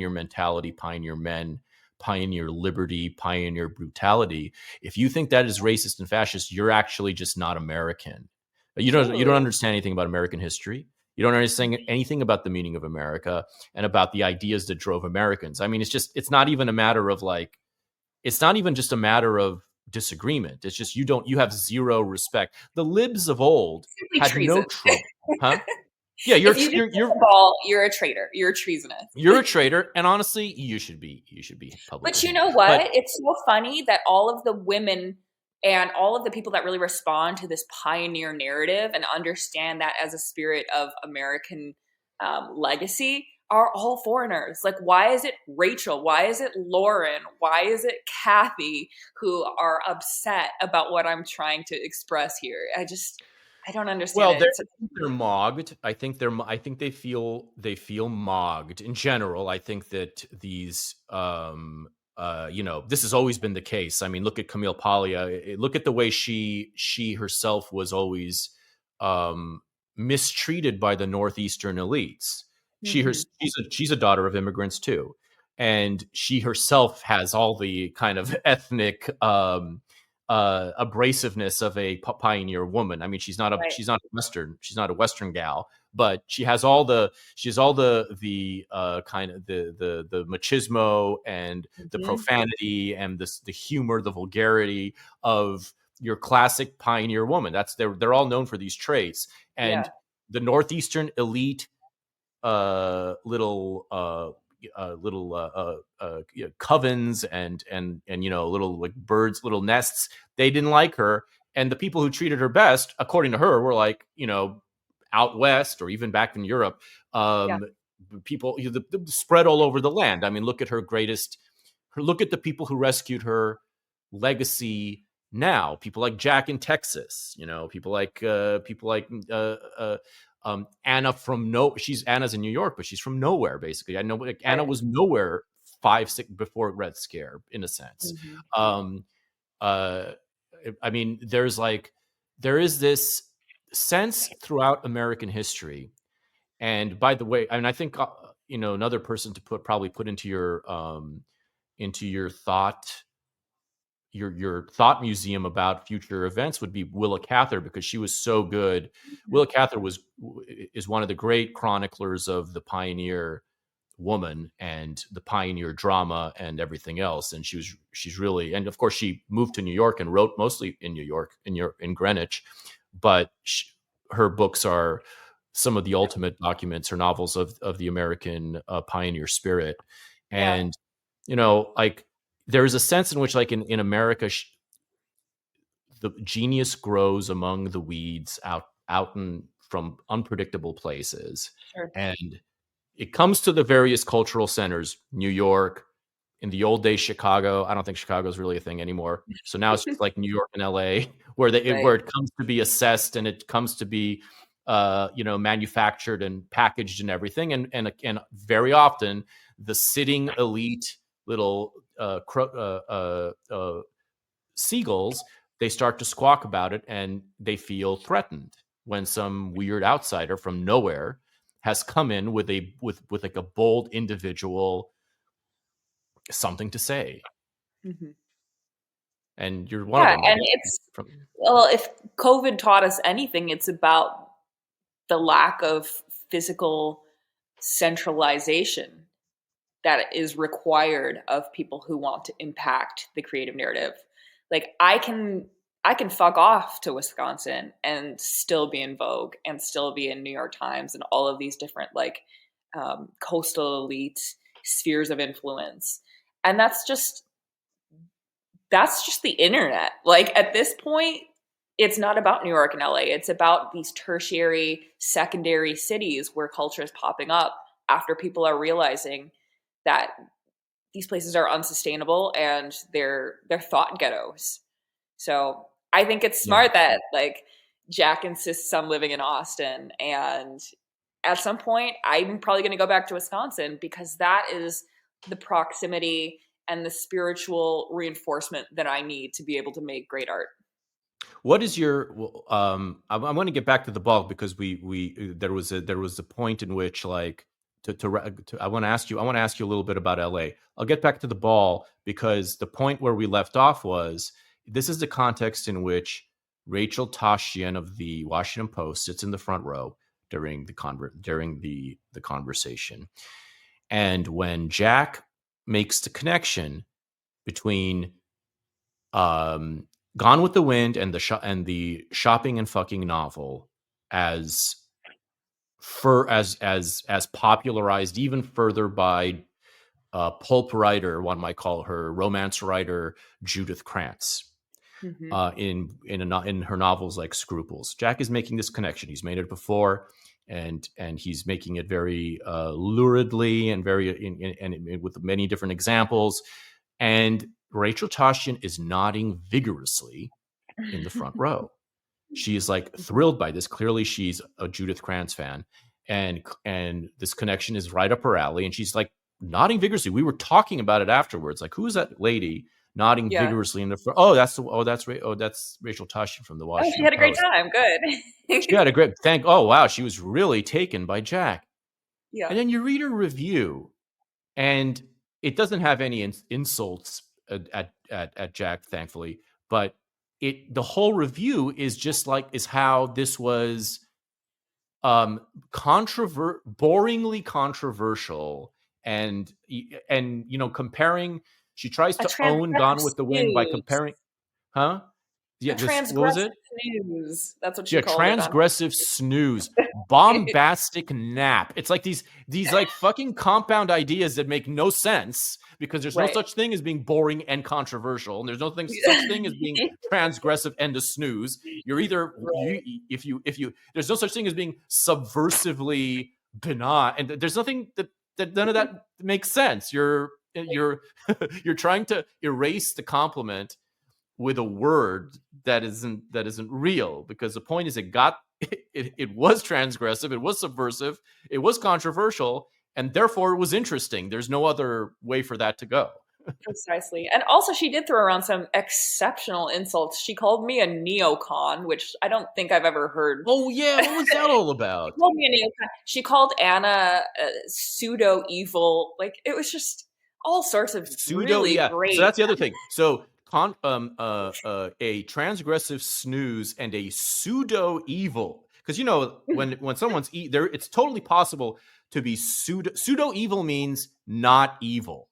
mentality, pioneer men, pioneer liberty, pioneer brutality, if you think that is racist and fascist, you're actually just not American. You don't Ooh. understand anything about American history. You don't understand anything about the meaning of America and about the ideas that drove Americans. I mean, it's not even a matter of like, it's not even just a matter of disagreement. It's just you have zero respect. The libs of old Simply had no treason. trouble, huh? Yeah, If you just hit the ball, you're a traitor. You're a treasonous. you're a traitor, and honestly, you should be But publicly you hanged. know what? But It's so funny that all of the women and all of the people that really respond to this pioneer narrative and understand that as a spirit of American legacy are all foreigners. Like, why is it Rachel? Why is it Lauren? Why is it Kathy who are upset about what I'm trying to express here? I don't understand well, it. It's they're mogged. I think they feel mogged in general. I think that these this has always been the case. I mean, look at Camille Paglia. Look at the way she herself was always um mistreated by the northeastern elites. Mhm. She's a daughter of immigrants too, and she herself has all the kind of ethnic abrasiveness of a pioneer woman. I mean, Right. she's not a Western gal, but she has all the kind of the machismo and the Mhm. profanity and the humor, the vulgarity of your classic pioneer woman. They're all known for these traits, and Yeah. the northeastern elite little covens and little like birds, little nests. They didn't like her, and the people who treated her best, according to her, were like out west or even back in Europe. Yeah. People the spread all over the land. I mean, look at the people who rescued her legacy now. People like Jack in Texas, people like Anna from Anna's in New York, but she's from nowhere basically. I know like Anna Right. was nowhere 5, 6 before Red Scare in a sense. Mhm. Um, uh, I mean, there is this sense throughout American history. And by the way, I mean, I think another person to probably put into your thought museum about future events would be Willa Cather, because she was so good. Mhm. Willa Cather is one of the great chroniclers of the pioneer woman and the pioneer drama and everything else. And she's really, and of course she moved to New York and wrote mostly in New York, in Greenwich, but her books are some of the ultimate documents, her novels of the American pioneer spirit. Yeah. And like there is a sense in which, like in America, the genius grows among the weeds out in from unpredictable places, Sure. and it comes to the various cultural centers, New York, in the old days, Chicago. I don't think Chicago is really a thing anymore. So now it's just like New York and LA, Right. where it comes to be assessed and it comes to be, manufactured and packaged and everything. And very often the sitting elite little seagulls, they start to squawk about it and they feel threatened when some weird outsider from nowhere has come in with like a bold individual something to say. Mhm. And you're one of Yeah, them, I and guess. it's From well, if COVID taught us anything, it's about the lack of physical centralization that is required of people who want to impact the creative narrative. Like I can fuck off to Wisconsin and still be in Vogue and still be in New York Times and all of these different like coastal elite spheres of influence. And that's just the internet. Like at this point, it's not about New York and LA. It's about these tertiary, secondary cities where culture is popping up after people are realizing that these places are unsustainable and they're thought ghettos. So I think it's Yeah. smart that like Jack insists on living in Austin, and at some point I'm probably going to go back to Wisconsin because that is the proximity and the spiritual reinforcement that I need to be able to make great art. What is your I want to get back to the bulk, because we there was a point in which, like, I want to ask you a little bit about LA. I'll get back to the ball, because the point where we left off was, this is the context in which Rachel Tashian of the Washington Post sits in the front row during the conversation. And when Jack makes the connection between um, Gone with the Wind and the shopping and fucking novel, as popularized even further by pulp writer, one might call her romance writer, Judith Krantz, Mhm. in her novels like Scruples. Jack is making this connection. He's made it before, and he's making it very luridly and with many different examples. And Rachel Tashian is nodding vigorously in the front row. She is like Mhm. thrilled by this. Clearly, she's a Judith Krantz fan, and this connection is right up her alley. And she's like nodding vigorously. We were talking about it afterwards. Like, who is that lady nodding Yeah. vigorously in the front? Oh, that's Rachel Tashian from the Oh, she Washington had a great Post. time. She Good. had a great Oh, wow, she was really taken by Jack. Yeah. And then you read her review, and it doesn't have any insults at Jack, thankfully, but the whole review is how this was boringly controversial, and comparing. She tries A to own transgressive Gone with the Wind by snooze. comparing. Huh? Yeah, A this, what was transgressive it? snooze. That's what she Yeah, called it on transgressive snooze, bombastic nap. It's like these like fucking compound ideas that make no sense, because there's no Right. such thing as being boring and controversial, and there's such thing as being transgressive and a snooze. You're either Right. if you there's no such thing as being subversively benign, and there's nothing that none of that makes sense. You're you're trying to erase the compliment with a word that isn't real, because the point is, it got it was transgressive, it was subversive, it was controversial, and therefore it was interesting. There's no other way for that to go. Precisely. And also, she did throw around some exceptional insults. She called me a neocon, which I don't think I've ever heard. Oh yeah, what was that all She about? called me a neocon. She called Anna pseudo evil. Like, it was just all sorts of Pseudo, really yeah. So great. that's the other thing. So a transgressive snooze and a pseudo evil. Because when someone's there, it's totally possible to be pseudo evil means not evil.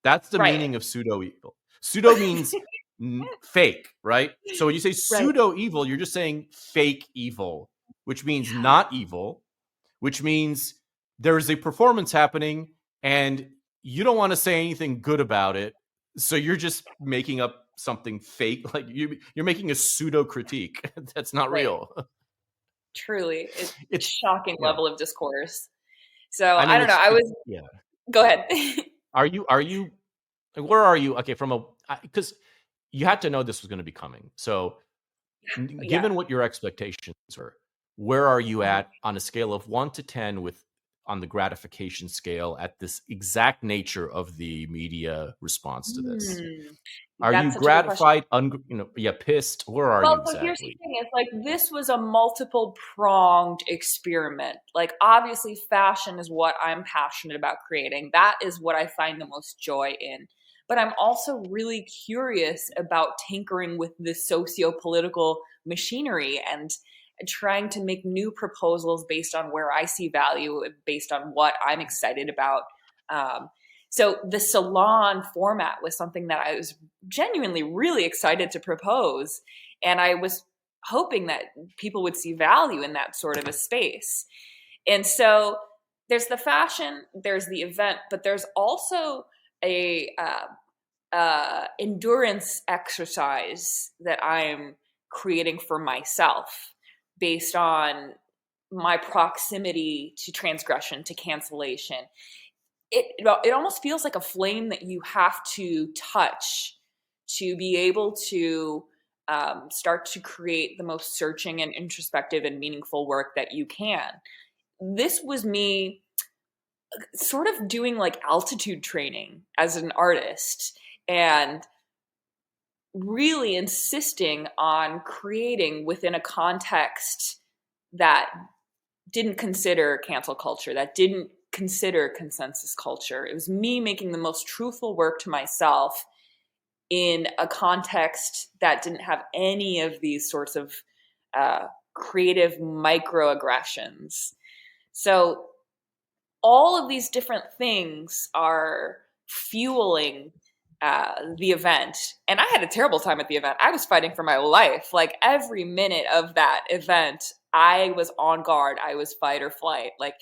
That's the Right. meaning of pseudo evil. Pseudo means fake, right? So when you say Right. pseudo evil, you're just saying fake evil, which means not evil, which means there's a performance happening and you don't want to say anything good about it. So you're just making up something fake. Like you're making a pseudo critique. That's not Right. real. Truly. It's shocking yeah. level of discourse. So I mean, I don't know. yeah. Go ahead. Are you, where are you? Okay. Because you had to know this was going to be coming. So given what your expectations were, where are you at on a scale of 1 to 10 on the gratification scale at this exact nature of the media response to this? Are you gratified? Pissed? Where are you Well, so here's the exactly? thing. It's like this was a multiple pronged experiment. Like, obviously, fashion is what I'm passionate about creating. That is what I find the most joy in. But I'm also really curious about tinkering with the socio-political machinery and trying to make new proposals based on where I see value, based on what I'm excited about. So the salon format was something that I was genuinely really excited to propose. And I was hoping that people would see value in that sort of a space. And so there's the fashion, there's the event, but there's also a endurance exercise that I'm creating for myself based on my proximity to transgression, to cancellation. It almost feels like a flame that you have to touch to be able to start to create the most searching and introspective and meaningful work that you can. This was me sort of doing like altitude training as an artist and really insisting on creating within a context that didn't consider cancel culture, that didn't consider consensus culture. It was me making the most truthful work to myself in a context that didn't have any of these sorts of creative microaggressions. So all of these different things are fueling the event. And I had a terrible time at the event. I was fighting for my life. Like every minute of that event, I was on guard. I was fight or flight. Like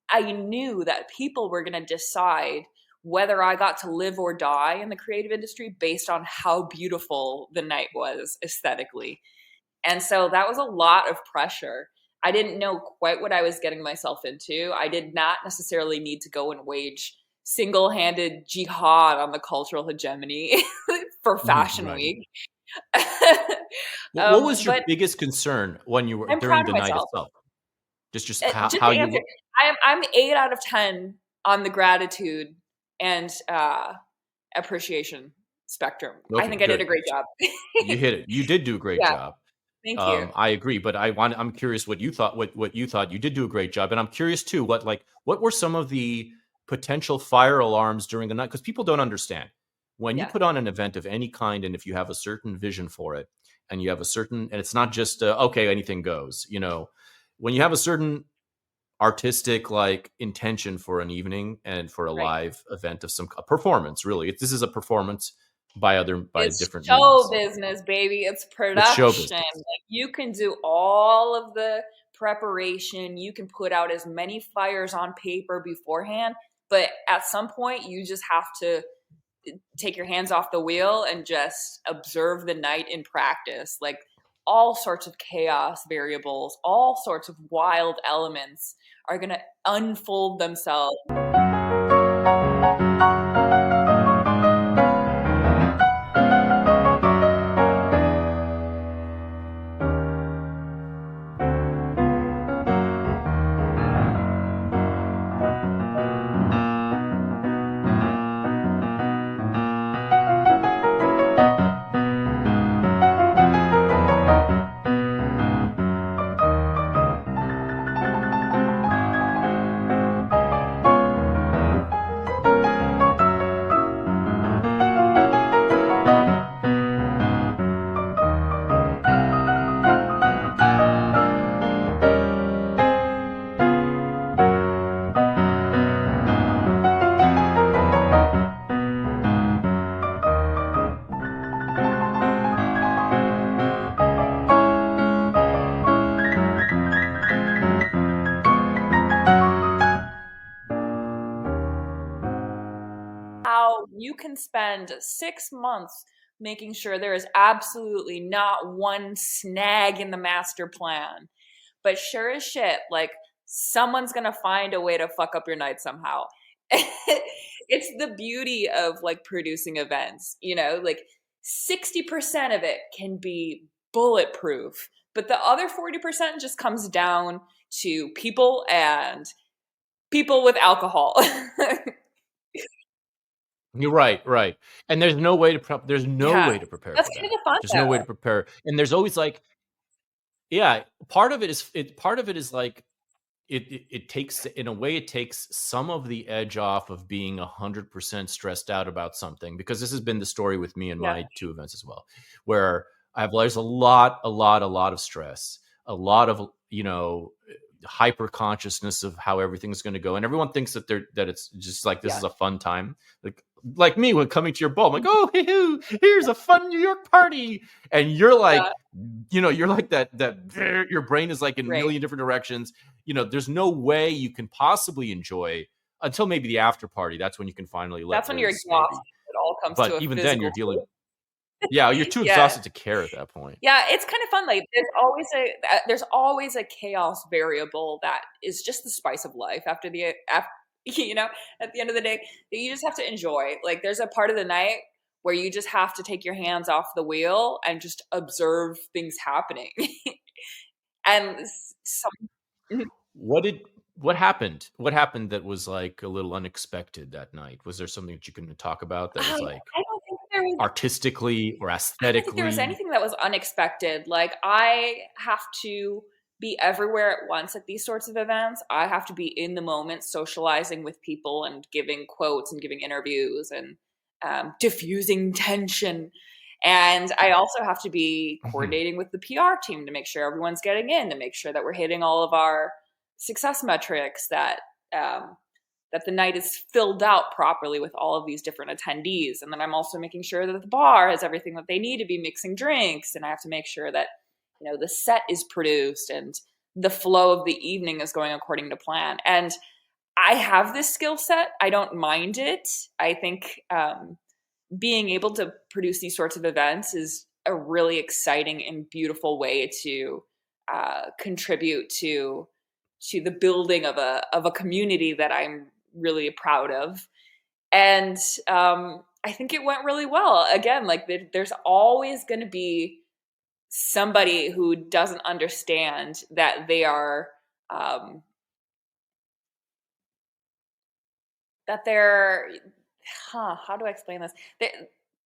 I knew that people were going to decide whether I got to live or die in the creative industry based on how beautiful the night was aesthetically. And so that was a lot of pressure. I didn't know quite what I was getting myself into. I did not necessarily need to go and wage single-handed jihad on the cultural hegemony for Fashion Week. What was your biggest concern when you were during the night itself? Just how you look. I'm 8 out of 10 on the gratitude and appreciation spectrum. Okay, I think good. I did a great job. You hit it. You did do a great job. Thank you. I agree, but I'm curious what you thought. What you thought. You did do a great job, and I'm curious too. What were some of the potential fire alarms during the night? Because people don't understand when you put on an event of any kind, and if you have a certain vision for it, and you have a certain, and it's not just okay, anything goes. When you have a certain artistic like intention for an evening and for a live event of a performance, really, this is a performance by different show business, baby. It's production. Like you can do all of the preparation, you can put out as many fires on paper beforehand, but at some point you just have to take your hands off the wheel and just observe the night in practice. Like all sorts of chaos variables, all sorts of wild elements are going to unfold themselves. how you can spend 6 months making sure there is absolutely not one snag in the master plan. But sure as shit, like someone's gonna find a way to fuck up your night somehow. It's the beauty of like producing events, like 60% of it can be bulletproof, but the other 40% just comes down to people and people with alcohol. You're right, right. And there's no way to there's no Yeah. way to prepare That's for kind of that. the fun There's no way to though. prepare. And there's always like, yeah, part of it is like it takes, in a way, it takes some of the edge off of being 100% stressed out about something, because this has been the story with me and Yeah. my two events as well, where there's a lot of stress, a lot of, hyper consciousness of how everything's going to go, and everyone thinks that it's just like, this Yeah. is a fun time, like me when coming to your ball, I'm like, oh, here's a fun New York party, and you're like, Yeah. you're like that your brain is like in a Right. million different directions. There's no way you can possibly enjoy until maybe the after party. That's when you can finally let That's when you're loose, maybe. exhausted. It all comes to But a even then, physical you're dealing. toll. Yeah, you're too Yeah. exhausted to care at that point. Yeah, it's kind of fun. Like there's always a chaos variable that is just the spice of life at the end of the day, that you just have to enjoy. Like there's a part of the night where you just have to take your hands off the wheel and just observe things happening. And some What did what happened? What happened that was like a little unexpected that night? Was there something that you can talk about that was like I don't think there was artistically or I don't think there was aesthetically? anything that was unexpected. Like I have to be everywhere at once at these sorts of events. I have to be in the moment, socializing with people and giving quotes and giving interviews and diffusing tension. And I also have to be Mhm. coordinating with the PR team to make sure everyone's getting in, to make sure that we're hitting all of our success metrics, um, that the night is filled out properly with all of these different attendees. And then I'm also making sure that the bar has everything that they need to be mixing drinks. And I have to make sure that, the set is produced and the flow of the evening is going according to plan. And I have this skill set. I don't mind it. I think being able to produce these sorts of events is a really exciting and beautiful way to contribute to the building of a community that I'm really proud of. And I think it went really well. Again, like there's always going to be somebody who doesn't understand that they are that they're how do I explain this? That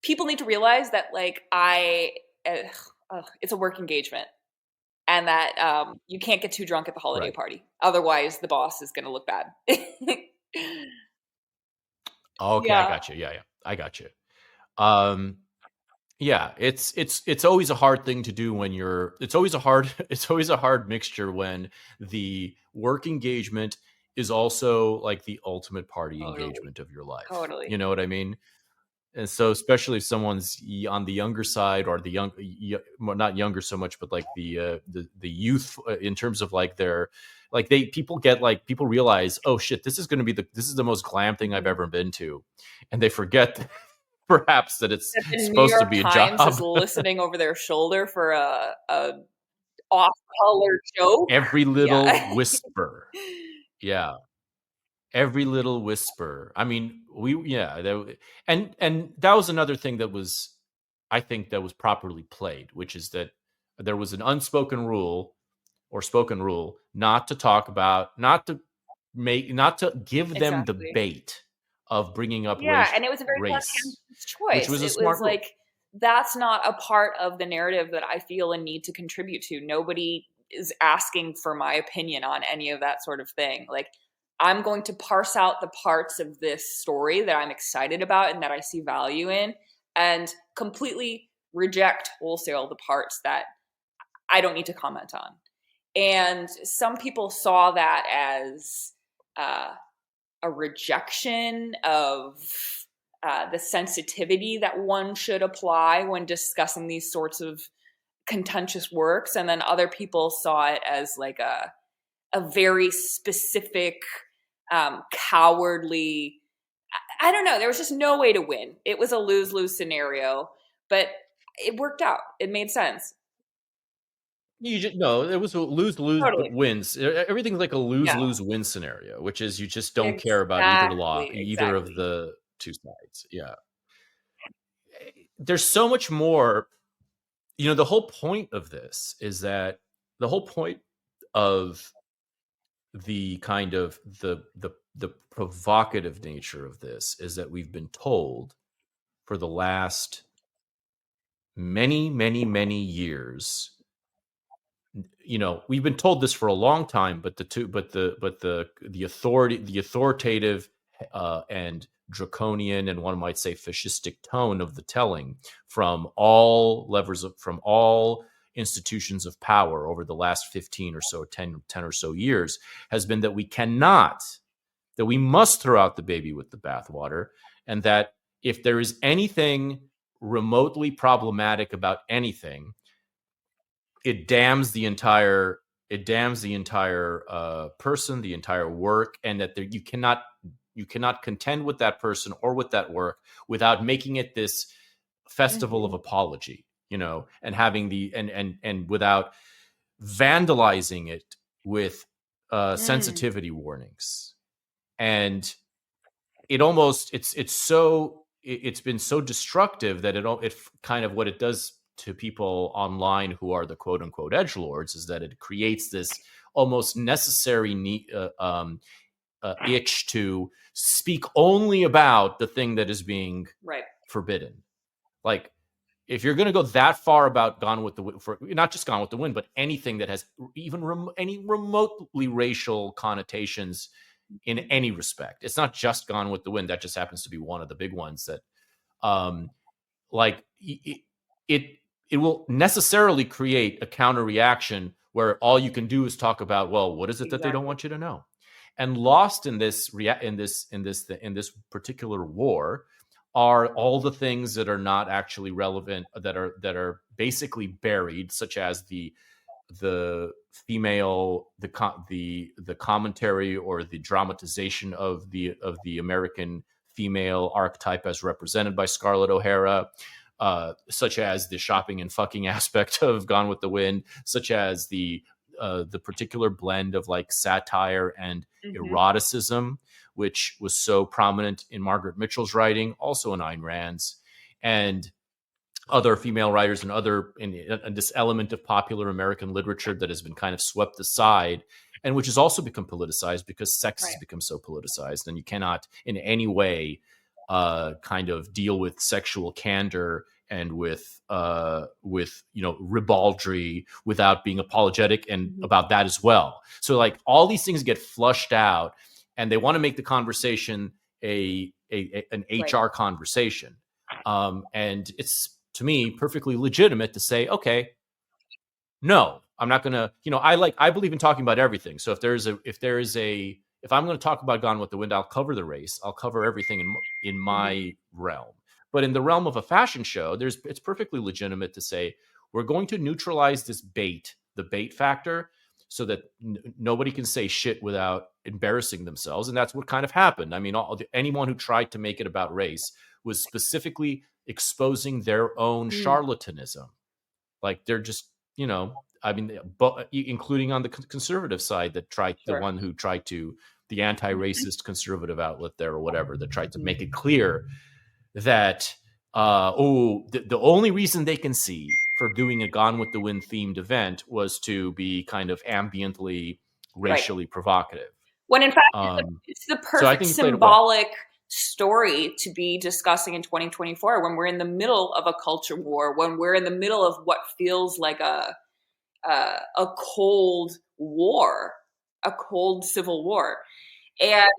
people need to realize that like it's a work engagement, and that you can't get too drunk at the holiday Right. party. Otherwise, the boss is going to look bad. Okay, I Yeah, got you. Yeah, yeah, I got you. Um, yeah, it's always a hard thing to do when you're. It's always a hard. It's always a hard mixture when the work engagement is also like the ultimate party totally, engagement of your life. totally. You know what I mean? And so, especially if someone's on the younger side, or the well, not younger so much, but like the youth, in terms of like their, like people realize, oh shit, this is the most glam thing I've Mhm. ever been to, and they forget perhaps that it's That the New supposed to York be a Times is job. listening over their shoulder for a off-color joke. Every little Yeah. whisper, yeah, every little whisper. I mean, and that was another thing that was, I think, that was properly played, which is that there was an unspoken rule or spoken rule not to talk about, not to give them the Exactly. bait of bringing up Yeah, and it was a very race, conscious which choice. was a It was smart rule. like, that's not a part of the narrative that I feel a need to contribute to. Nobody is asking for my opinion on any of that sort of thing. Like, I'm going to parse out the parts of this story that I'm excited about and that I see value in, and completely reject wholesale the parts that I don't need to comment on. And some people saw that as uh, a rejection of the sensitivity that one should apply when discussing these sorts of contentious works. And then other people saw it as like a very specific, cowardly. I don't know. There was just no way to win. It was a lose-lose scenario, but it worked out. It made sense. You just no, it was a lose-lose but Totally. wins. Everything's like a Yeah. lose-lose-win scenario, which is you just don't care about Exactly. either of Exactly. the two sides. Yeah. There's so much more. The whole point of this is that the whole point of the kind of the provocative nature of this is that we've been told for the last many, many, many years. We've been told this for a long time, but the authoritative and draconian, and one might say fascistic tone of the telling from all from all institutions of power over the last 15 or so 10 or so years has been that we must throw out the baby with the bathwater, and that if there is anything remotely problematic about anything, it damns the entire person, the entire work, and that you cannot contend with that person or with that work without making it this festival of Mm-hmm. apology, and having and without vandalizing it with Mm. sensitivity warnings. And it's been so destructive that it kind of, what it does to people online who are the quote unquote edge lords, is that it creates this almost necessary itch to speak only about the thing that is being Right. forbidden. Like, if you're going to go that far about Gone with the Wind, for not just Gone with the Wind, but anything that has even any remotely racial connotations in any respect, it's not just Gone with the Wind. That just happens to be one of the big ones that, like, it it will necessarily create a counter reaction where all you can do is talk about, well, what is it that they don't Exactly. want you to know? And lost in this particular war are all the things that are not actually relevant, that are basically buried, such as the female the commentary or the dramatization of the American female archetype as represented by Scarlett O'Hara, such as the shopping and fucking aspect of Gone with the Wind, such as the particular blend of like satire and Mm-hmm. eroticism, which was so prominent in Margaret Mitchell's writing, also in Ayn Rand's, and other female writers, and this element of popular American literature that has been kind of swept aside, and which has also become politicized because sex has Right. become so politicized, and you cannot in any way kind of deal with sexual candor and with ribaldry without being apologetic and Mm-hmm. about that as well. So like all these things get flushed out, and they want to make the conversation an Right. HR conversation, and it's, to me, perfectly legitimate to say, okay, no, I'm not gonna. I believe in talking about everything. So if I'm going to talk about Gone with the Wind, I'll cover the race. I'll cover everything in Mm-hmm. my realm. But in the realm of a fashion show, it's perfectly legitimate to say we're going to neutralize the bait factor, so that nobody can say shit without embarrassing themselves. And that's what kind of happened. I mean, anyone who tried to make it about race was specifically exposing their own Mm. charlatanism. Like, they're just, I mean, including on the conservative side, the Sure. one who tried to, the anti-racist conservative outlet there or whatever, that tried to make it clear that, the only reason they can see for doing a Gone with the Wind themed event was to be kind of ambiently Right. racially provocative. When in fact, Um, it's the so I perfect think he played it well. symbolic story to be discussing in 2024 when we're in the middle of a culture war, when we're in the middle of what feels like a cold war, a cold civil war. And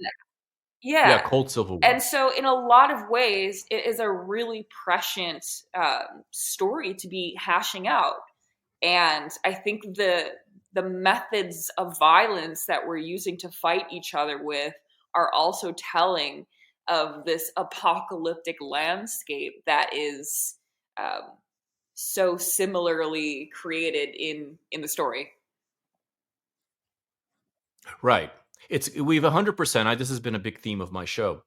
Yeah, yeah. cold Civil War. And so, in a lot of ways, it is a really prescient story to be hashing out. And I think the methods of violence that we're using to fight each other with are also telling of this apocalyptic landscape that is so similarly created in the story. Right. we've 100%. This has been a big theme of my show.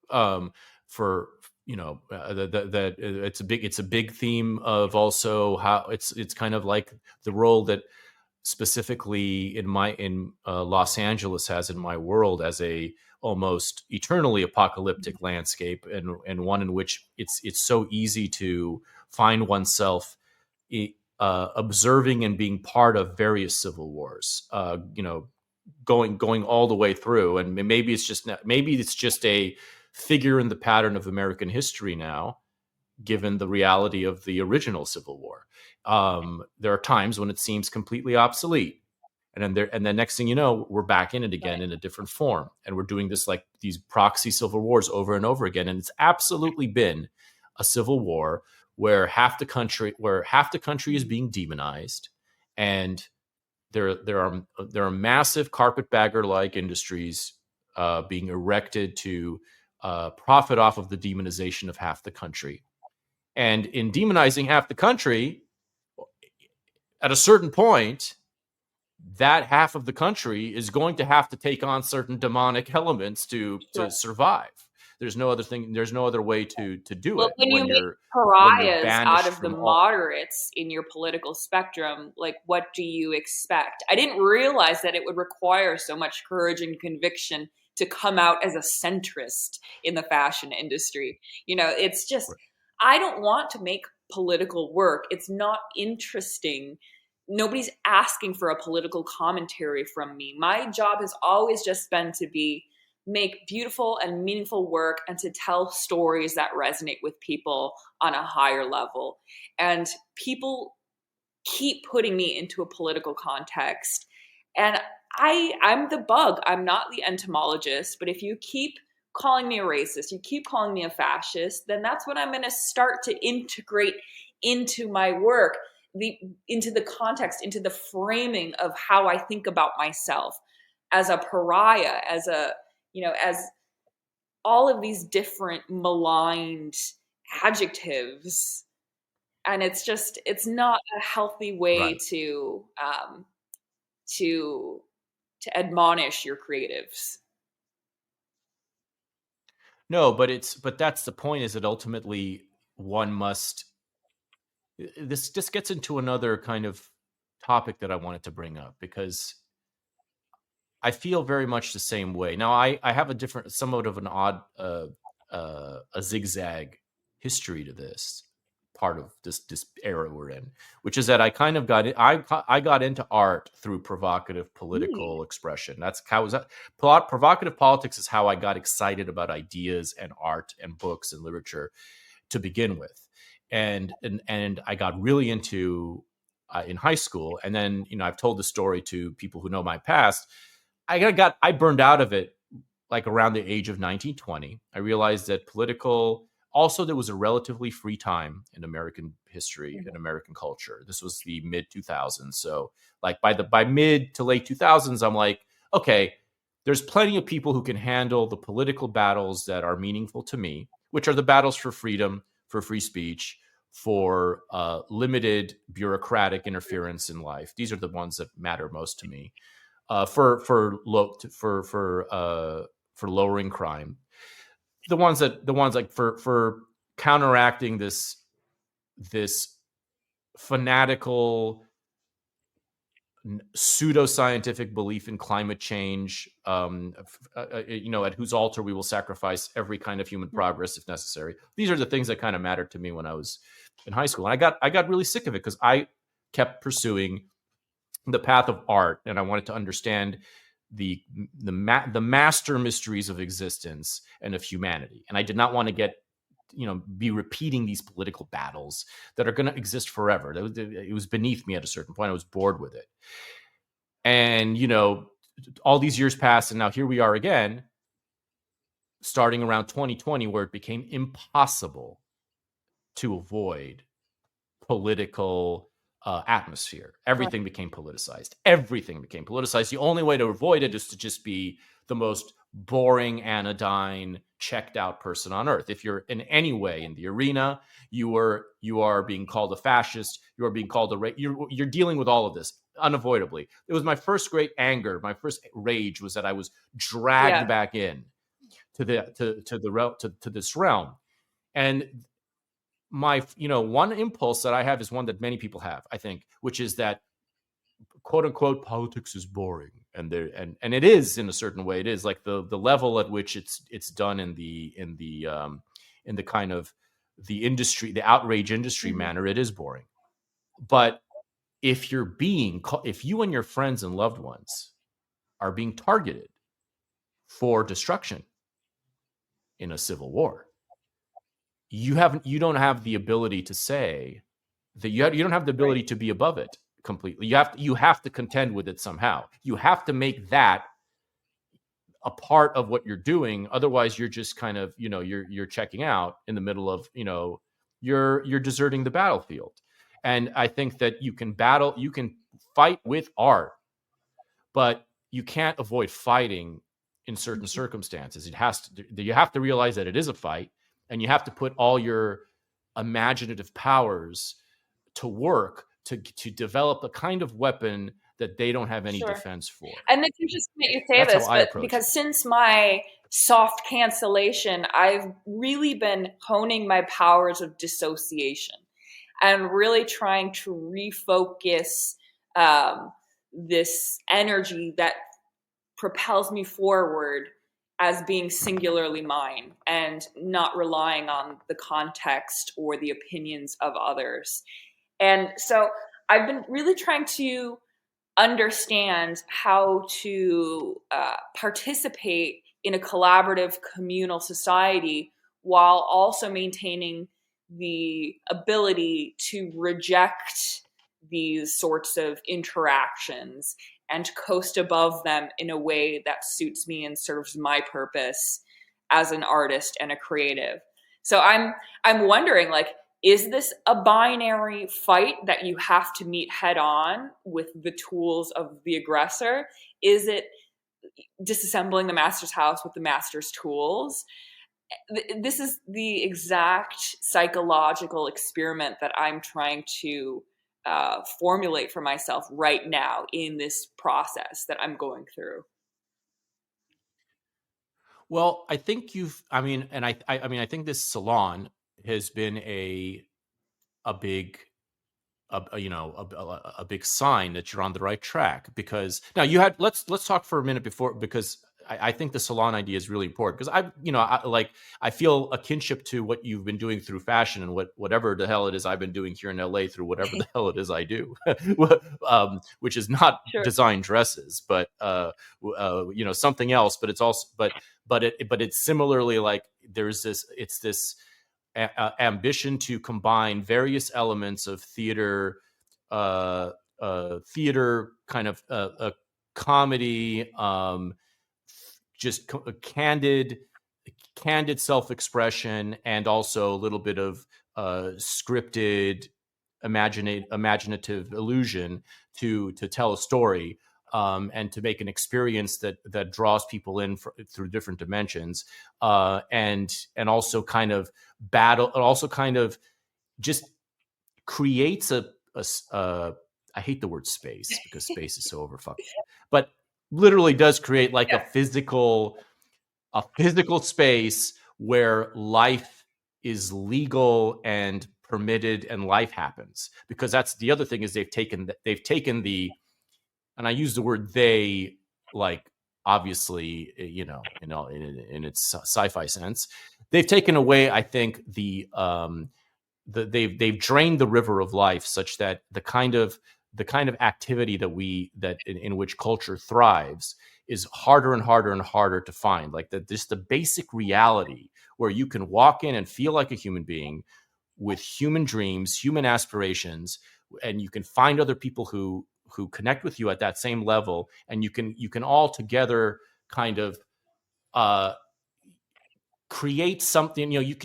For that it's a big theme of also how it's kind of like the role that specifically in Los Angeles has in my world as a almost eternally apocalyptic landscape, and one in which it's so easy to find oneself observing and being part of various civil wars. Going all the way through, and maybe it's just a figure in the pattern of American history now, given the reality of the original Civil War. There are times when it seems completely obsolete, and then next thing you know, we're back in it again in a different form, and we're doing this like these proxy civil wars over and over again. And it's absolutely been a civil war where half the country is being demonized, and there are massive carpetbagger like industries being erected to profit off of the demonization of half the country. And in demonizing half the country, at a certain point, that half of the country is going to have to take on certain demonic elements to survive. There's no other thing. There's no other way to do Well, it when you make when you're pariahs out banished of the from all. moderates in your political spectrum, like what do you expect? I didn't realize that it would require so much courage and conviction to come out as a centrist in the fashion industry. It's just, I don't want to make political work. It's not interesting. Nobody's asking for a political commentary from me. My job has always just been to make beautiful and meaningful work and to tell stories that resonate with people on a higher level. And people keep putting me into a political context. And I'm the bug. I'm not the entomologist. But if you keep calling me a racist, you keep calling me a fascist, then that's what I'm going to start to integrate into my work, into the context, into the framing of how I think about myself as a pariah, as all of these different maligned adjectives. And it's not a healthy way Right. to admonish your creatives. No, but that's the point, is that ultimately one must. This just gets into another kind of topic that I wanted to bring up, because I feel very much the same way. Now, I have somewhat of an odd, a zigzag history to this part of this era we're in, which is that I kind of I got into art through provocative political expression. That's how was that provocative politics is how I got excited about ideas and art and books and literature to begin with, and I got really into in high school, and then I've told the story to people who know my past. I burned out of it like around the age of 1920. I realized that also there was a relatively free time in American history and American culture. This was the mid 2000s. So like by mid to late 2000s, I'm like, okay, there's plenty of people who can handle the political battles that are meaningful to me, which are the battles for freedom, for free speech, for limited bureaucratic interference in life. These are the ones that matter most to me. For lowering crime, the ones like for counteracting this fanatical pseudoscientific belief in climate change, at whose altar we will sacrifice every kind of human progress if necessary. These are the things that kind of mattered to me when I was in high school, and I got really sick of it because I kept pursuing the path of art, and I wanted to understand the master mysteries of existence and of humanity. And I did not want to be repeating these political battles that are going to exist forever. It was beneath me at a certain point. I was bored with it. And, all these years passed, and now here we are again, starting around 2020, where it became impossible to avoid political atmosphere. Everything became politicized. The only way to avoid it is to just be the most boring, anodyne, checked out person on earth. If you're in any way in the arena, you are being called a fascist. You are being called you're dealing with all of this unavoidably. It was my first great anger. My first rage was that I was dragged Yeah. back in to this realm. And my one impulse that I have is one that many people have, I think, which is that quote unquote politics is boring, and and it is in a certain way. It is like the level at which it's done in the kind of the industry, the outrage industry Mm-hmm. manner. It is boring. But if if you and your friends and loved ones are being targeted for destruction in a civil war, you don't have the ability to say that you don't have the Right. ability to be above it completely. You have to contend with it somehow. You have to make that a part of what you're doing. Otherwise, you're just kind of you're checking out in the middle of you're deserting the battlefield. And I think that you can fight with art, but you can't avoid fighting in certain circumstances. You have to realize that it is a fight, and you have to put all your imaginative powers to work to develop a kind of weapon that they don't have any Sure. defense for. And it's interesting that you say That's how this, I but approach it. because since my soft cancellation, I've really been honing my powers of dissociation and really trying to refocus um, this energy that propels me forward as being singularly mine and not relying on the context or the opinions of others. And so I've been really trying to understand how to participate in a collaborative communal society while also maintaining the ability to reject these sorts of interactions and to coast above them in a way that suits me and serves my purpose as an artist and a creative. So I'm wondering, like, is this a binary fight that you have to meet head on with the tools of the aggressor? Is it disassembling the master's house with the master's tools? This is the exact psychological experiment that I'm trying to formulate for myself right now in this process that I'm going through. Well, I think I mean, and I mean, I think this salon has been a big a big sign that you're on the right track. Because now let's talk for a minute before, because I think the salon idea is really important, because I feel a kinship to what you've been doing through fashion, and whatever the hell it is I've been doing here in LA through whatever the hell it is I do, which is not Sure. design dresses, but something else. But it's also but it's similarly like there's this ambition to combine various elements of theater kind of comedy, just candid self-expression, and also a little bit of scripted imaginative illusion to tell a story, and to make an experience that draws people in through different dimensions, and also kind of just creates I hate the word space, because space is so overfucked, but literally does create like Yeah. a physical space where life is legal and permitted, and life happens. Because that's the other thing, is they've taken the, and I use the word they, like, obviously, in its sci-fi sense, they've taken away, I think, they've drained the river of life, such that the kind of activity in which culture thrives is harder and harder and harder to find. Like just the basic reality where you can walk in and feel like a human being with human dreams, human aspirations, and you can find other people who connect with you at that same level, and you can all together kind of uh, create something. You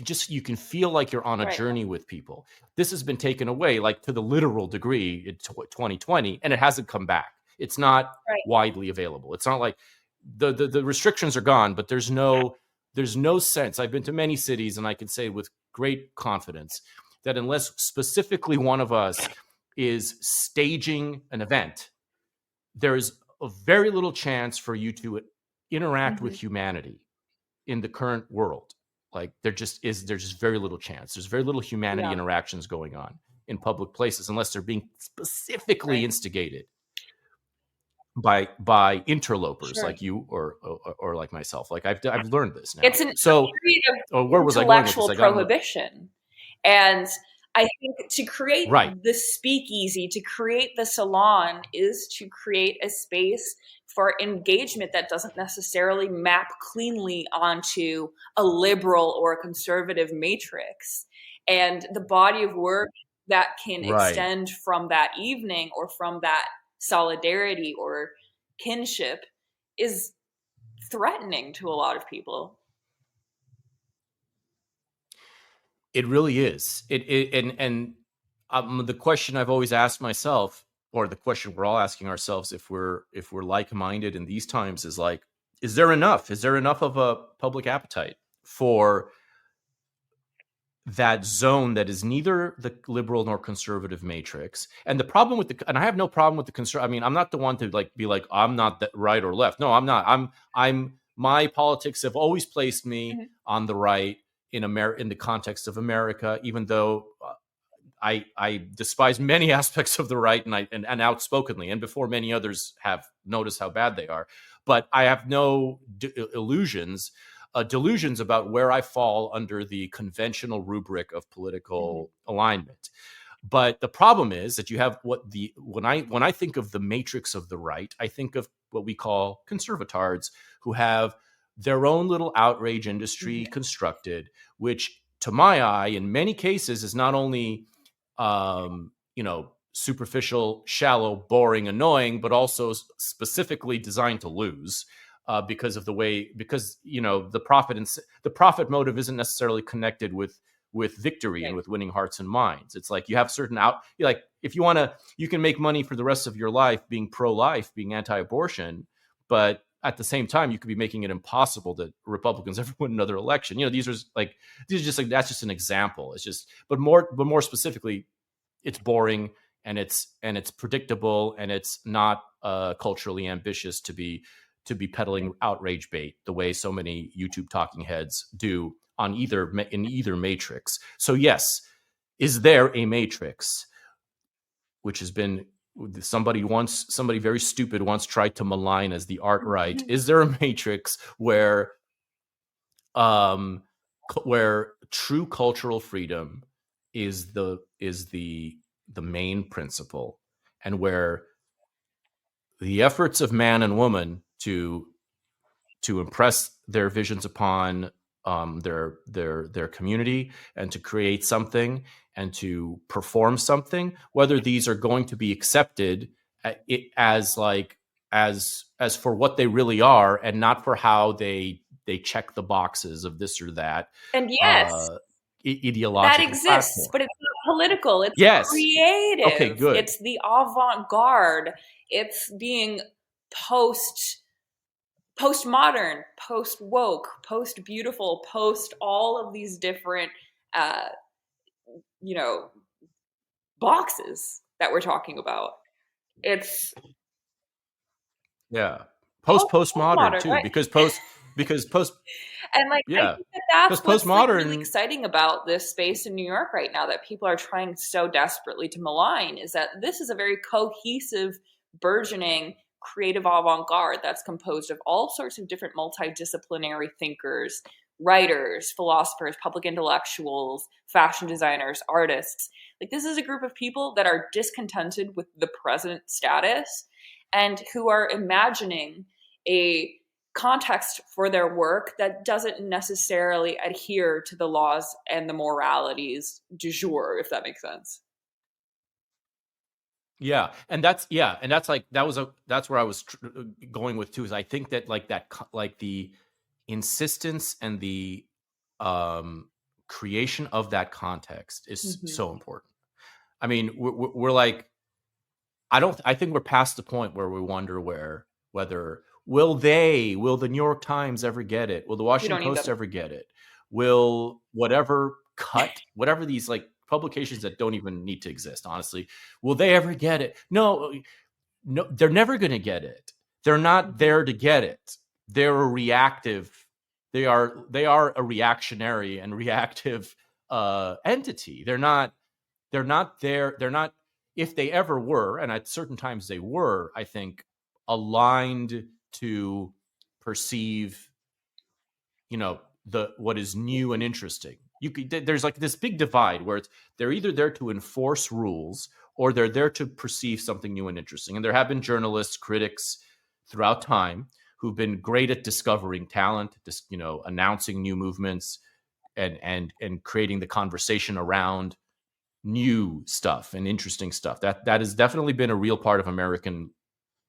can feel like you're on a Right. journey with people. This has been taken away, like, to the literal degree in 2020, and it hasn't come back. It's not Right. widely available. It's not like the restrictions are gone, but there's no sense. I've been to many cities, and I can say with great confidence that unless specifically one of us is staging an event, there is a very little chance for you to interact with humanity in the current world. Like there's just very little chance. There's very little humanity Yeah. interactions going on in public places unless they're being specifically Right. instigated by interlopers Sure. like you or like myself. Like I've learned this now. It's a So period of where was I going with this? intellectual I got in the prohibition. And I think to create right. the speakeasy, to create the salon, is to create a space for engagement that doesn't necessarily map cleanly onto a liberal or a conservative matrix. And the body of work that can Right. extend from that evening or from that solidarity or kinship is threatening to a lot of people. It really is. The question I've always asked myself, or the question we're all asking ourselves, if we're like-minded in these times, is like, is there enough? Is there enough of a public appetite for that zone that is neither the liberal nor conservative matrix? And the problem with and I have no problem with the I mean, I'm not the one to like be like, I'm not that right or left. No, I'm not. My politics have always placed me on the right in the context of America, even though I despise many aspects of the right, and outspokenly, and before many others have noticed how bad they are. But I have no delusions about where I fall under the conventional rubric of political alignment. But the problem is that you have when I think of the matrix of the right, I think of what we call conservatards, who have their own little outrage industry constructed, which to my eye, in many cases, is not only superficial, shallow, boring, annoying, but also specifically designed to lose. Because of the way, the profit motive isn't necessarily connected with victory and with winning hearts and minds. It's like you have certain like if you want to, you can make money for the rest of your life being pro-life, being anti-abortion, but at the same time, you could be making it impossible that Republicans ever win another election. These are just like, that's just an example. It's just, but more specifically, it's boring and it's predictable, and it's not culturally ambitious to be peddling outrage bait the way so many YouTube talking heads do in either matrix. So yes, is there a matrix, which has been somebody very stupid once tried to malign as the art right? Is there a matrix where true cultural freedom is the main principle, and where the efforts of man and woman to impress their visions upon their community, and to create something and to perform something, whether these are going to be accepted as for what they really are, and not for how they check the boxes of this or that And yes, that ideological exists, platform. but it's not political. It's Yes. creative. Okay, good. It's the avant-garde. It's being postmodern, post-woke, post-beautiful, post all of these different boxes that we're talking about. It's postmodern too, right? because post And I yeah, think that that's because what's like postmodern, really exciting about this space in New York right now that people are trying so desperately to malign, is that this is a very cohesive, burgeoning, creative avant-garde that's composed of all sorts of different multidisciplinary thinkers, writers, philosophers, public intellectuals, fashion designers, artists. Like, this is a group of people that are discontented with the present status and who are imagining a context for their work that doesn't necessarily adhere to the laws and the moralities du jour, if that makes sense. yeah, and that's like that's where I was going with too. Is I think that like the insistence and the creation of that context is so important. I mean, we're like, I think we're past the point where we wonder whether Will the New York Times ever get it? Will the We Washington don't need Post them. ever get it? Will whatever these like publications that don't even need to exist, honestly, will they ever get it? No, no, they're never going to get it. They're not Mhm. there to get it. They're a reactive. They are a reactionary and reactive entity. They're not there. They're not, if they ever were, and at certain times they were, I think, aligned to perceive, the what is new and interesting. There's like this big divide where they're either there to enforce rules or they're there to perceive something new and interesting. And there have been journalists, critics throughout time who've been great at discovering talent, announcing new movements and creating the conversation around new stuff and interesting stuff. That has definitely been a real part of American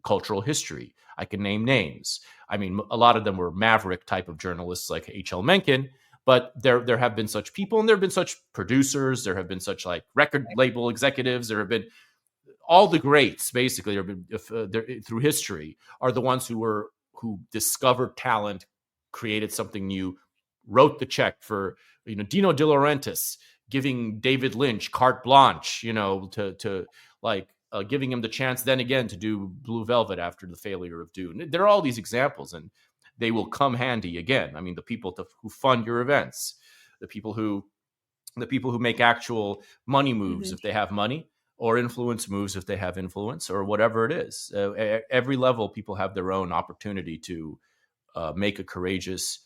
cultural history. I can name names. I mean, a lot of them were maverick type of journalists like H.L. Mencken, but there have been such people, and there have been such producers. There have been such like record label executives. There have been all the greats, basically, through history, are the ones who discovered talent, created something new, wrote the check for Dino De Laurentiis, giving David Lynch carte blanche, to like giving him the chance then again to do Blue Velvet after the failure of Dune. There are all these examples, and they will come handy again. I mean, the people who fund your events, the people who make actual money moves Mhm. if they have money, or influence moves if they have influence, or whatever it is. Every level, people have their own opportunity to make a courageous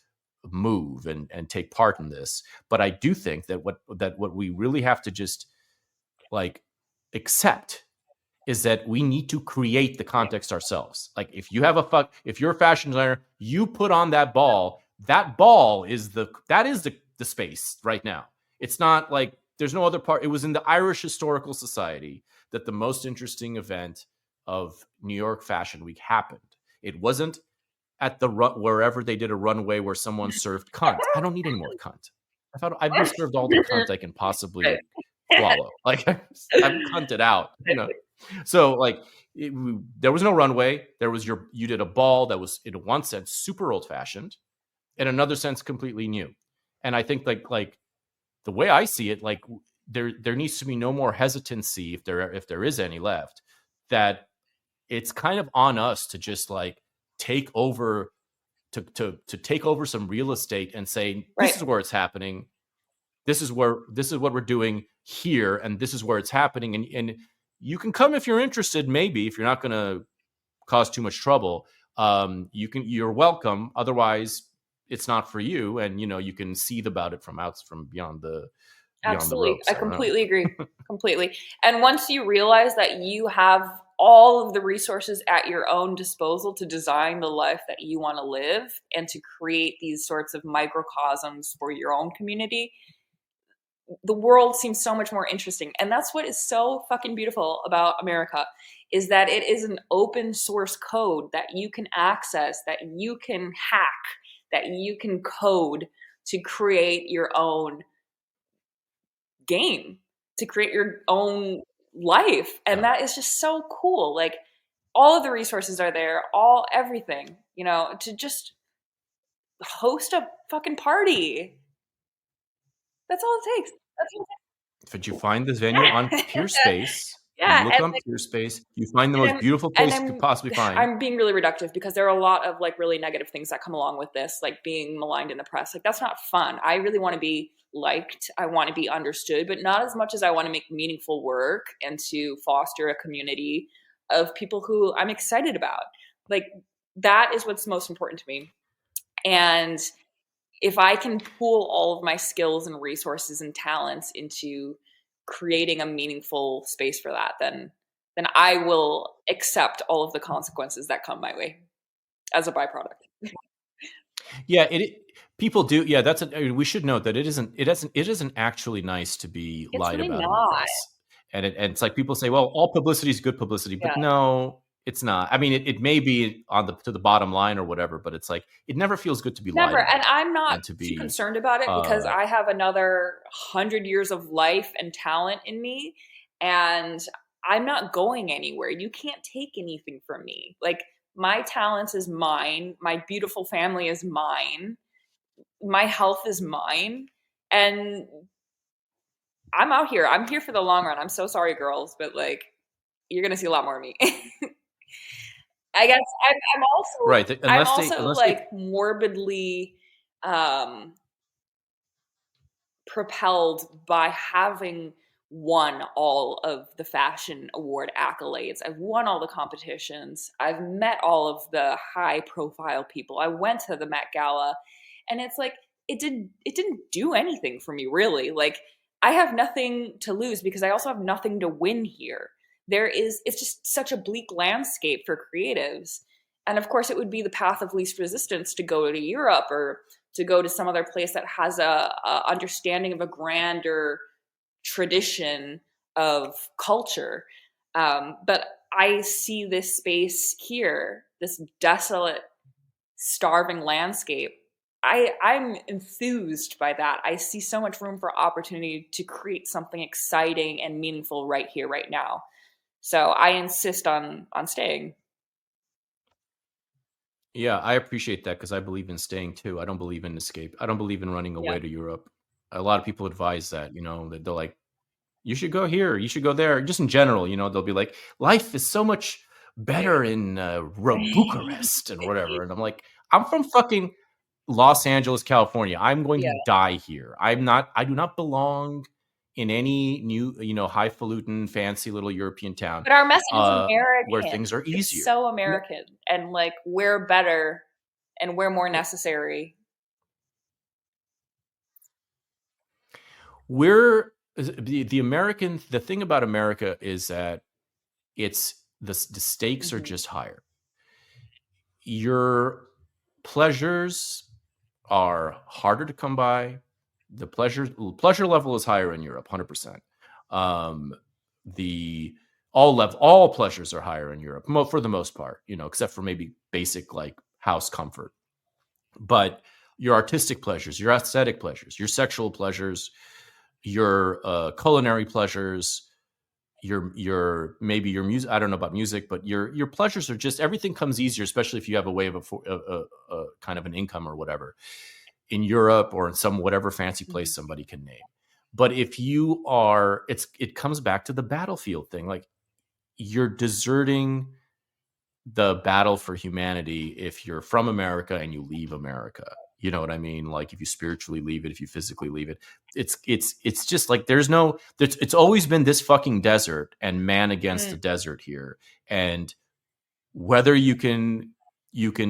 move and take part in this. But I do think that what we really have to just like accept is that we need to create the context ourselves. Like if you're a fashion designer, you put on that ball. That ball is the space right now. It's not like there's no other part. It was in the Irish Historical Society that the most interesting event of New York Fashion Week happened. It wasn't at wherever they did a runway where someone served cunt. I don't need any more cunt. I've been served all the cunt I can possibly swallow. Like I'm cunted out. So like there was no runway. You did a ball that was in one sense super old fashioned, in another sense completely new. And I think like the way I see it, like there needs to be no more hesitancy if there is any left. That it's kind of on us to just like take over to take over some real estate and say Right. this is where it's happening. This is what we're doing here, and this is where it's happening. And you can come if you're interested, maybe if you're not going to cause too much trouble. You're welcome. Otherwise, it's not for you, and you can seethe about it from beyond the Absolutely. ropes. I I don't know. completely agree. Completely. And once you realize that you have all of the resources at your own disposal to design the life that you want to live and to create these sorts of microcosms for your own community, the world seems so much more interesting. And that's what is so fucking beautiful about America is that it is an open source code that you can access, that you can hack, that you can code to create your own game, to create your own life. And Yeah. that is just so cool. Like all of the resources are there, all everything, to just host a fucking party. That's all it takes. That's all If you find this venue on it takes. Peerspace, you Yeah, look on Peerspace, you find the and most I'm beautiful and place you could I'm possibly find. I'm being really reductive because there are a lot of like really negative things that come along with this, like being maligned in the press. Like that's not fun. I really want to be liked. I want to be understood, but not as much as I want to make meaningful work and to foster a community of people who I'm excited about. Like that is what's most important to me. And if I can pool all of my skills and resources and talents into creating a meaningful space for that, then I will accept all of the consequences that come my way as a byproduct. Yeah, people do. Yeah, we should note that it isn't actually nice to be It's lied really about in the not. press. And it's like people say, well, all publicity is good publicity, Yeah. but no, it's not. I mean, it may be to the bottom line or whatever, but it's like it never feels good to be lied Never. And about I'm not and to too be concerned about it because uh I have another 100 years of life and talent in me. And I'm not going anywhere. You can't take anything from me. Like My talents is mine. My beautiful family is mine. My health is mine. And I'm out here. I'm here for the long run. I'm so sorry, girls, but like, you're gonna see a lot more of me. I guess I'm also Right. I'm Unless they, also unless they, like morbidly um propelled by having won all of the fashion award accolades. I've won all the competitions. I've met all of the high profile people. I went to the Met Gala, and it's like it didn't do anything for me really. Like, I have nothing to lose because I also have nothing to win here. It's just such a bleak landscape for creatives. And of course it would be the path of least resistance to go to Europe or to go to some other place that has a understanding of a grander tradition of culture. But I see this space here, this desolate, starving landscape. I'm enthused by that. I see so much room for opportunity to create something exciting and meaningful right here, right now. So I insist on staying. yeah, I appreciate that because I believe in staying too. I don't believe in escape. I don't believe in running Yeah. away to Europe. A lot of people advise that, that they're like, you should go here, you should go there. Just in general, they'll be like, life is so much better in Bucharest and whatever. And I'm like, I'm from fucking Los Angeles, California. I'm going to Yeah. die here. I do not belong in any new, highfalutin, fancy little European town But our message is where American. things are It's easier. so American. And like, we're better and we're more necessary. We're the American. The thing about America is that it's the stakes are Mm-hmm. just higher. Your pleasures are harder to come by. The pleasure level is higher in Europe, 100%. The all pleasures are higher in Europe for the most part, except for maybe basic like house comfort. But your artistic pleasures, your aesthetic pleasures, your sexual pleasures, your culinary pleasures, your maybe your music. I don't know about music, but your pleasures are just everything comes easier, especially if you have a way of a kind of an income or whatever in Europe or in some whatever fancy place somebody can name. But if you are, it comes back to the battlefield thing. Like you're deserting the battle for humanity if you're from America and you leave America. You know what I mean? Like if you spiritually leave it, if you physically leave it, it's just like it's always been this fucking desert and man against the Mm. desert here. And whether you can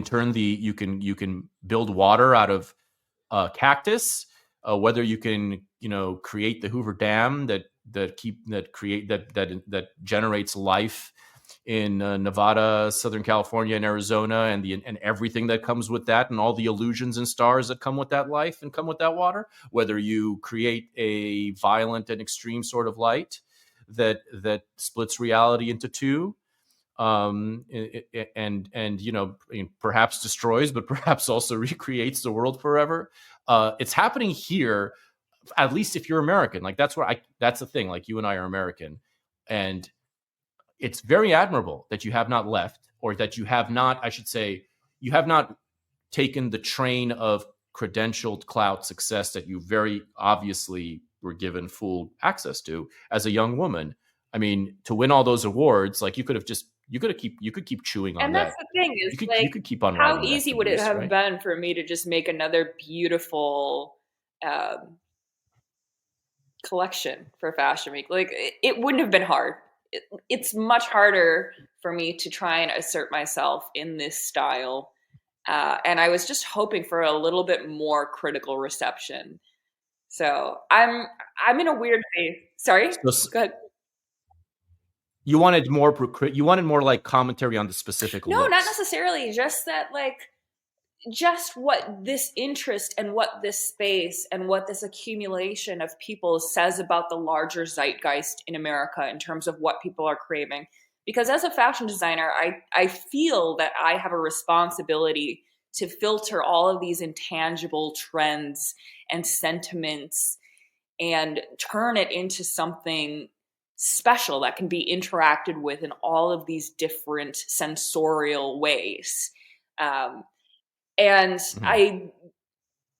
turn you can build water out of cactus, whether you can create the Hoover Dam that generates life in Nevada, Southern California, and Arizona, and everything that comes with that, and all the illusions and stars that come with that life and come with that water. Whether you create a violent and extreme sort of light that splits reality into two, and perhaps destroys, but perhaps also recreates the world forever. It's happening here, at least if you're American. Like that's the thing. Like you and I are American, and it's very admirable that you have not left, or that you have not, I should say, you have not taken the train of credentialed clout success that you very obviously were given full access to as a young woman. I mean, to win all those awards, like you could keep chewing on And that's that. the thing is, You like, could keep on how riding that easy would it caboose, have right? been for me to just make another beautiful collection for Fashion Week? Like, it wouldn't have been hard. It's much harder for me to try and assert myself in this style. And I was just hoping for a little bit more critical reception. So I'm in a weird phase. Sorry, So go ahead. you wanted more like commentary on the specific No, not looks. necessarily. Just that, like, just what this interest and what this space and what this accumulation of people says about the larger zeitgeist in America in terms of what people are craving. Because as a fashion designer, I feel that I have a responsibility to filter all of these intangible trends and sentiments and turn it into something special, that can be interacted with in all of these different sensorial ways. Um, and Mhm.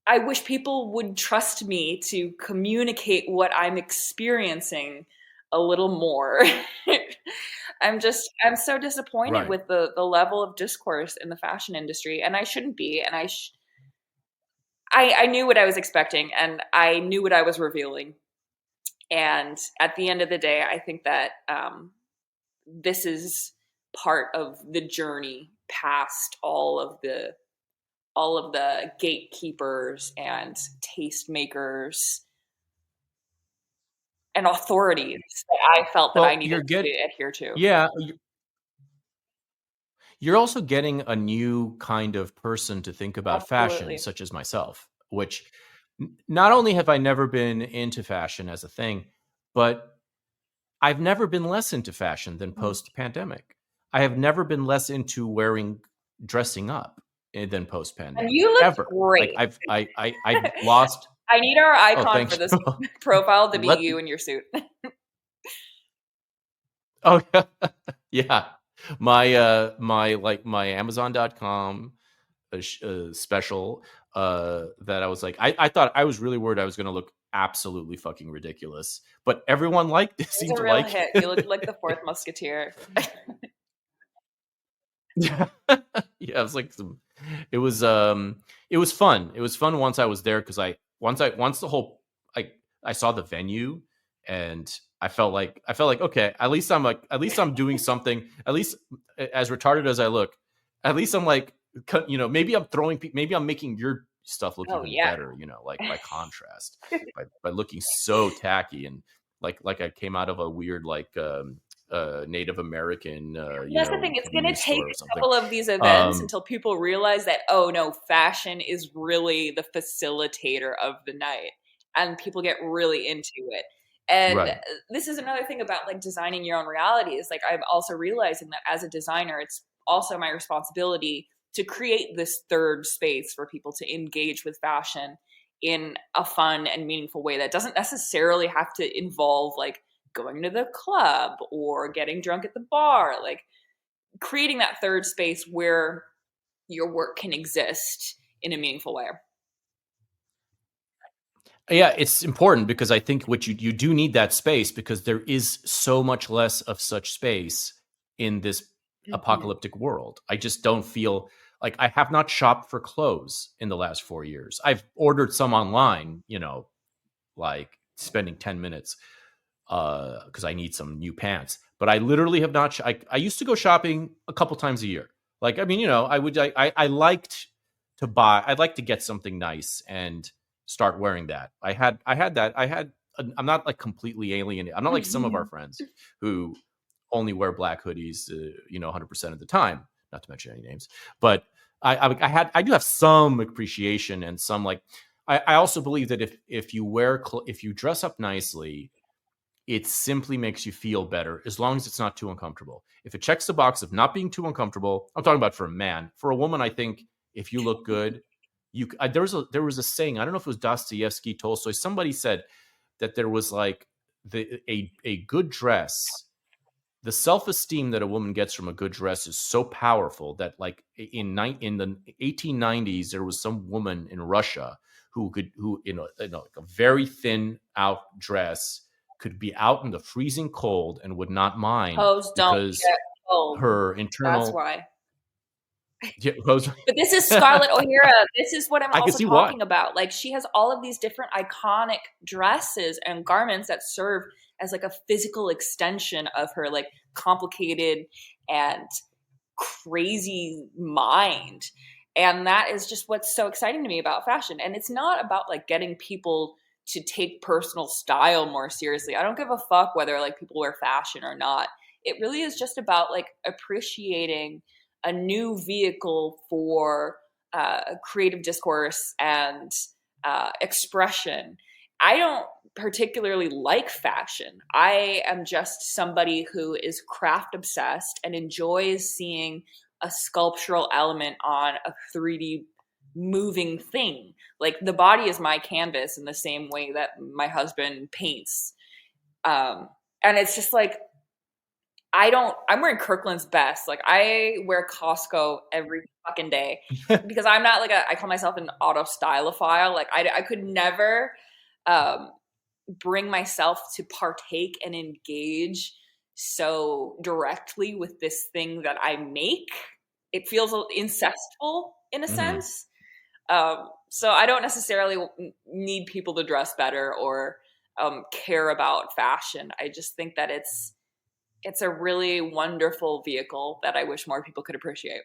I wish people would trust me to communicate what I'm experiencing a little more. I'm so disappointed Right. with the level of discourse in the fashion industry, and I shouldn't be. And I knew what I was expecting, and I knew what I was revealing. And at the end of the day, I think that this is part of the journey past all of the gatekeepers and tastemakers and authorities that I felt that I Well, needed to adhere to. yeah, you're also getting a new kind of person to think about fashion, Absolutely. such as myself, which not only have I never been into fashion as a thing, but I've never been less into fashion than Mhm. post pandemic. I have never been less into dressing up than post And you pandemic looked ever. Like great. I've lost. I need our Oh, icon for thank this you. profile to be Let you in your suit. Oh yeah. Yeah. My Amazon.com special that I was like I thought I was really worried I was going to look absolutely fucking ridiculous, but everyone liked It was seemed a to real like hit. You looked like the fourth musketeer. yeah. Yeah, it was like it was it was fun. It was fun once I was there cuz once the whole I I saw the venue and I felt like okay, at least I'm doing something. At least as retarded as I look, at least I'm like maybe maybe I'm making your stuff look Oh even yeah. better, like by contrast, by looking so tacky and like I came out of a weird Native American, That's the thing. It's going to convenience take store or a something. couple of these events Um, until people realize that, oh no, fashion is really the facilitator of the night. And people get really into it. And right. this is another thing about like designing your own reality is like I'm also realizing that as a designer, it's also my responsibility to create this third space for people to engage with fashion in a fun and meaningful way that doesn't necessarily have to involve like going to the club or getting drunk at the bar. Like creating that third space where your work can exist in a meaningful way. Yeah, it's important because I think what you do need that space because there is so much less of such space in this Mhm. apocalyptic world. I just don't feel like I have not shopped for clothes in the last 4 years. I've ordered some online, like spending 10 minutes because I need some new pants. But I literally have not. I used to go shopping a couple times a year. Like I mean, I would. I liked to buy. I'd like to get something nice and start wearing that. I had that. I'm not like completely alien. I'm not like some of our friends who only wear black hoodies, 100% of the time. Not to mention any names, but I do have some appreciation and some like. I also believe that if you dress up nicely it simply makes you feel better as long as it's not too uncomfortable. If it checks the box of not being too uncomfortable, I'm talking about for a man. For a woman, I think if you look good, there was a saying. I don't know if it was Dostoevsky, Tolstoy. Somebody said that there was like a good dress. The self esteem that a woman gets from a good dress is so powerful that like in the 1890s there was some woman in Russia who like a very thin out dress could be out in the freezing cold and would not mind Hoes don't because get cold. her That's internal why. yeah, But this is Scarlett O'Hara. This is what I'm I can also see why. talking about. Like she has all of these different iconic dresses and garments that serve as like a physical extension of her like complicated and crazy mind. And that is just what's so exciting to me about fashion. And it's not about like getting people to take personal style more seriously. I don't give a fuck whether like people wear fashion or not. It really is just about like appreciating a new vehicle for creative discourse and expression. I don't particularly like fashion. I am just somebody who is craft obsessed and enjoys seeing a sculptural element on a 3D moving thing. Like the body is my canvas in the same way that my husband paints. Um, And it's just like, I'm wearing Kirkland's best. Like, I wear Costco every fucking day because I'm not like I call myself an auto stylophile. Like, I could never um, bring myself to partake and engage so directly with this thing that I make. It feels incestful in a Mm-hmm. sense. So I don't necessarily need people to dress better or care about fashion. I just think that it's a really wonderful vehicle that I wish more people could appreciate.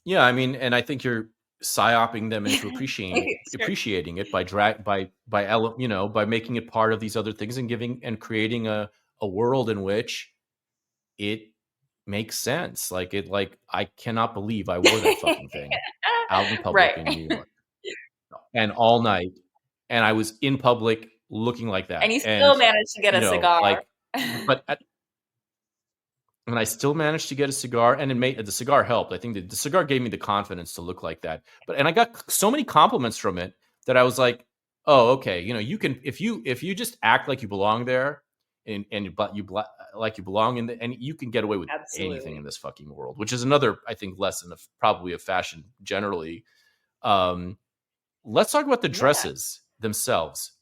Yeah, I mean, and I think you're psyoping them into Sure. appreciating it by by making it part of these other things and giving and creating a world in which it makes sense. Like I cannot believe I wore that fucking thing out in Right. public in New York and all night, and I was in public looking like And that, you still and managed to get a cigar. like, but and I still managed to get a cigar, and the cigar helped. I think the cigar gave me the confidence to look like that. And I got so many compliments from it that I was like, oh, okay, you can if you just act like you belong there, but like you belong in and you can get away with anything in Absolutely. this fucking world, which is another, I think, lesson of probably of fashion generally. Um, let's talk about the Yeah. dresses themselves,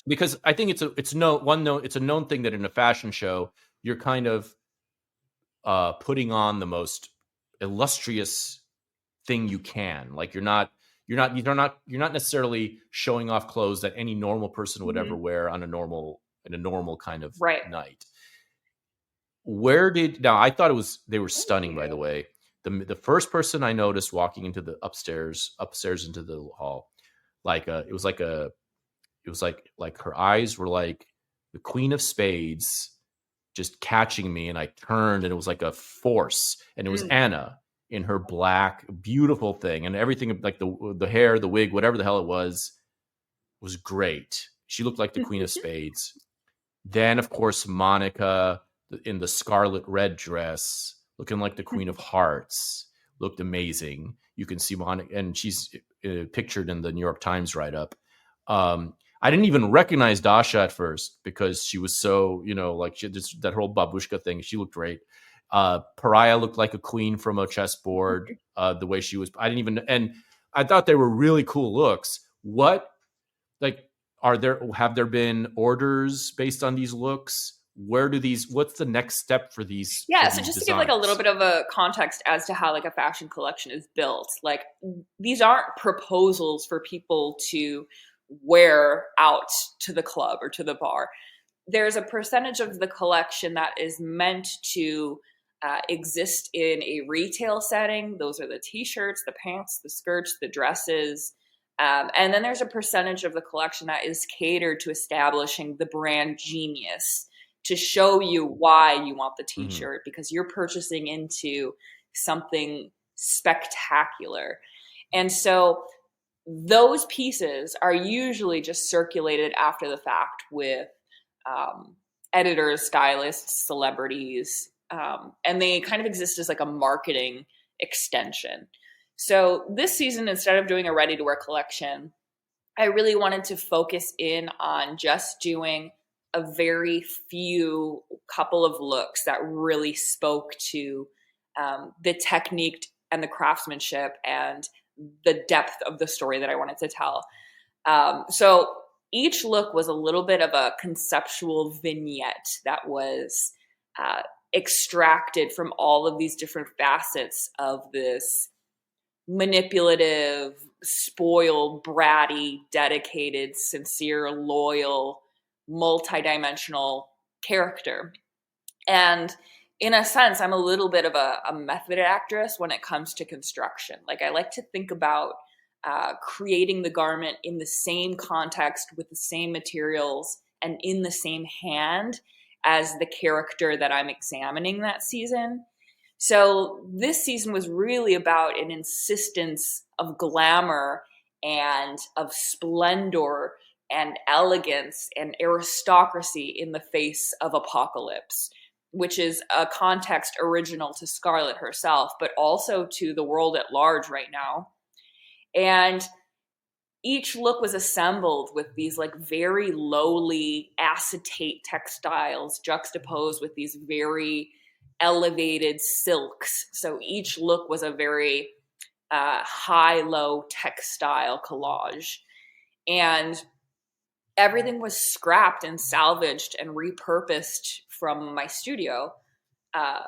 because I think it's a known thing that in a fashion show you're kind of putting on the most illustrious thing you can. Like you're not necessarily showing off clothes that any normal person would ever Hmm. wear on a normal kind of Right. night. Where did now? I thought they were Thank stunning. By the you. way, the first person I noticed walking into the upstairs into the hall, it was like her eyes were like the Queen of Spades just catching me, and I turned and it was like a force, and it was Mm. Anna in her black beautiful thing, and everything, like the hair, the wig, whatever the hell it was great. She looked like the Queen of Spades. Then of course Monica in the scarlet red dress looking like the Queen of Hearts looked amazing. You can see Monica, and she's pictured in the New York Times write up. I didn't even recognize Dasha at first because she was so, like she just that whole babushka thing. She looked great. Pariah looked like a queen from a chessboard. The way she was, I didn't even, and I thought they were really cool looks. What, like, have there been orders based on these looks? What's the next step for Yeah, so these just to give like a little designs? bit of a context as to how like a fashion collection is built, like these aren't proposals for people to wear out to the club or to the bar. There's a percentage of the collection that is meant to exist in a retail setting. Those are the t-shirts, the pants, the skirts, the dresses. And then there's a percentage of the collection that is catered to establishing the brand genius, to show you why you want the Mm-hmm. t-shirt because you're purchasing into something spectacular. And so those pieces are usually just circulated after the fact with um, editors, stylists, celebrities, and they kind of exist as like a marketing extension. So this season, instead of doing a ready to wear collection, I really wanted to focus in on just doing a very few couple of looks that really spoke to the technique and the craftsmanship and the depth of the story that I wanted to tell. So each look was a little bit of a conceptual vignette that was uh, extracted from all of these different facets of this manipulative, spoiled, bratty, dedicated, sincere, loyal, multidimensional character. And in a sense, I'm a little bit of a method actress when it comes to construction. Like, I like to think about creating the garment in the same context with the same materials and in the same hand as the character that I'm examining that season. So this season was really about an insistence of glamour and of splendor and elegance and aristocracy in the face of apocalypse, which is a context original to Scarlett herself, but also to the world at large right now. And each look was assembled with these like very lowly acetate textiles juxtaposed with these very elevated silks. So each look was a very high-low textile collage. And everything was scrapped and salvaged and repurposed from my studio, uh,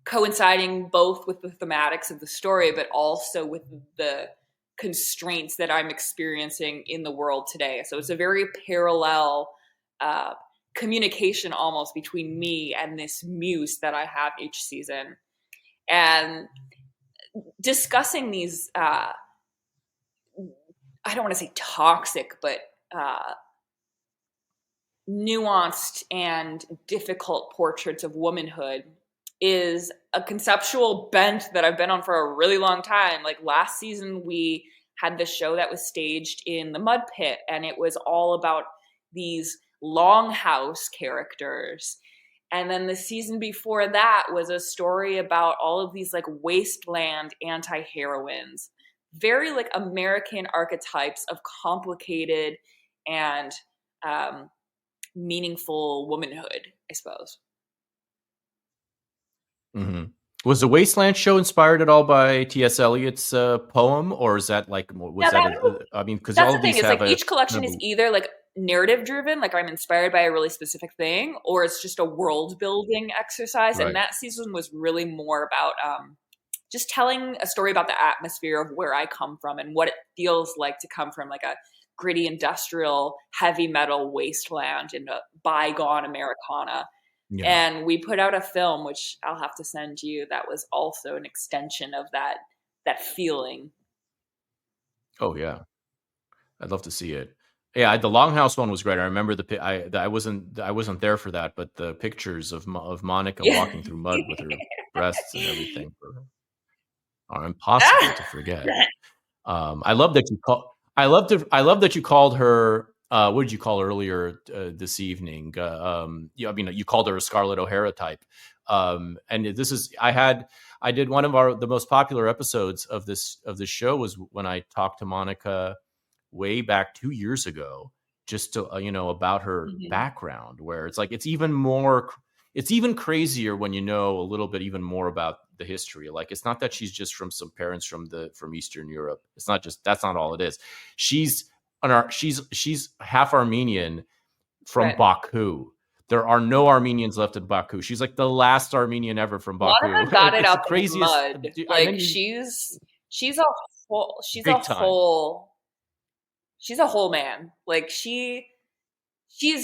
coinciding both with the thematics of the story, but also with the constraints that I'm experiencing in the world today. So it's a very parallel communication almost between me and this muse that I have each season. And discussing these, I don't want to say toxic, but nuanced and difficult portraits of womanhood is a conceptual bent that I've been on for a really long time. Like last season, we had the show that was staged in the mud pit, and it was all about these longhouse characters. And then the season before that was a story about all of these like wasteland anti-heroines, very like American archetypes of complicated and meaningful womanhood, I suppose. Mm-hmm. Was the Wasteland show inspired at all by T.S. Eliot's poem, or is that like was I mean, because all the of thing these is have like each collection is either like narrative driven, like I'm inspired by a really specific thing, or it's just a world building exercise. Right. And that season was really more about just telling a story about the atmosphere of where I come from and what it feels like to come from like a gritty industrial heavy metal wasteland in a bygone Americana. Yeah. And we put out a film, which I'll have to send you, that was also an extension of that feeling. Oh yeah, I'd love to see it. Yeah, the Longhouse one was great. I remember I wasn't there for that, but the pictures of Monica walking through mud with her breasts and everything are impossible to forget. I love that you called her. What did you call her earlier this evening? I mean, you called her a Scarlett O'Hara type. And this is I did one of the most popular episodes of this show was when I talked to Monica way back 2 years ago, just to about her background, where it's like it's even crazier when you know a little bit even more about the history. Like it's not that she's just from some parents from Eastern Europe. It's not just that's not all it is. She's half Armenian from Baku. There are no Armenians left in Baku. She's like the last Armenian ever from Baku. Monica got it it's up the craziest. in mud. Like she's a whole man. Like she's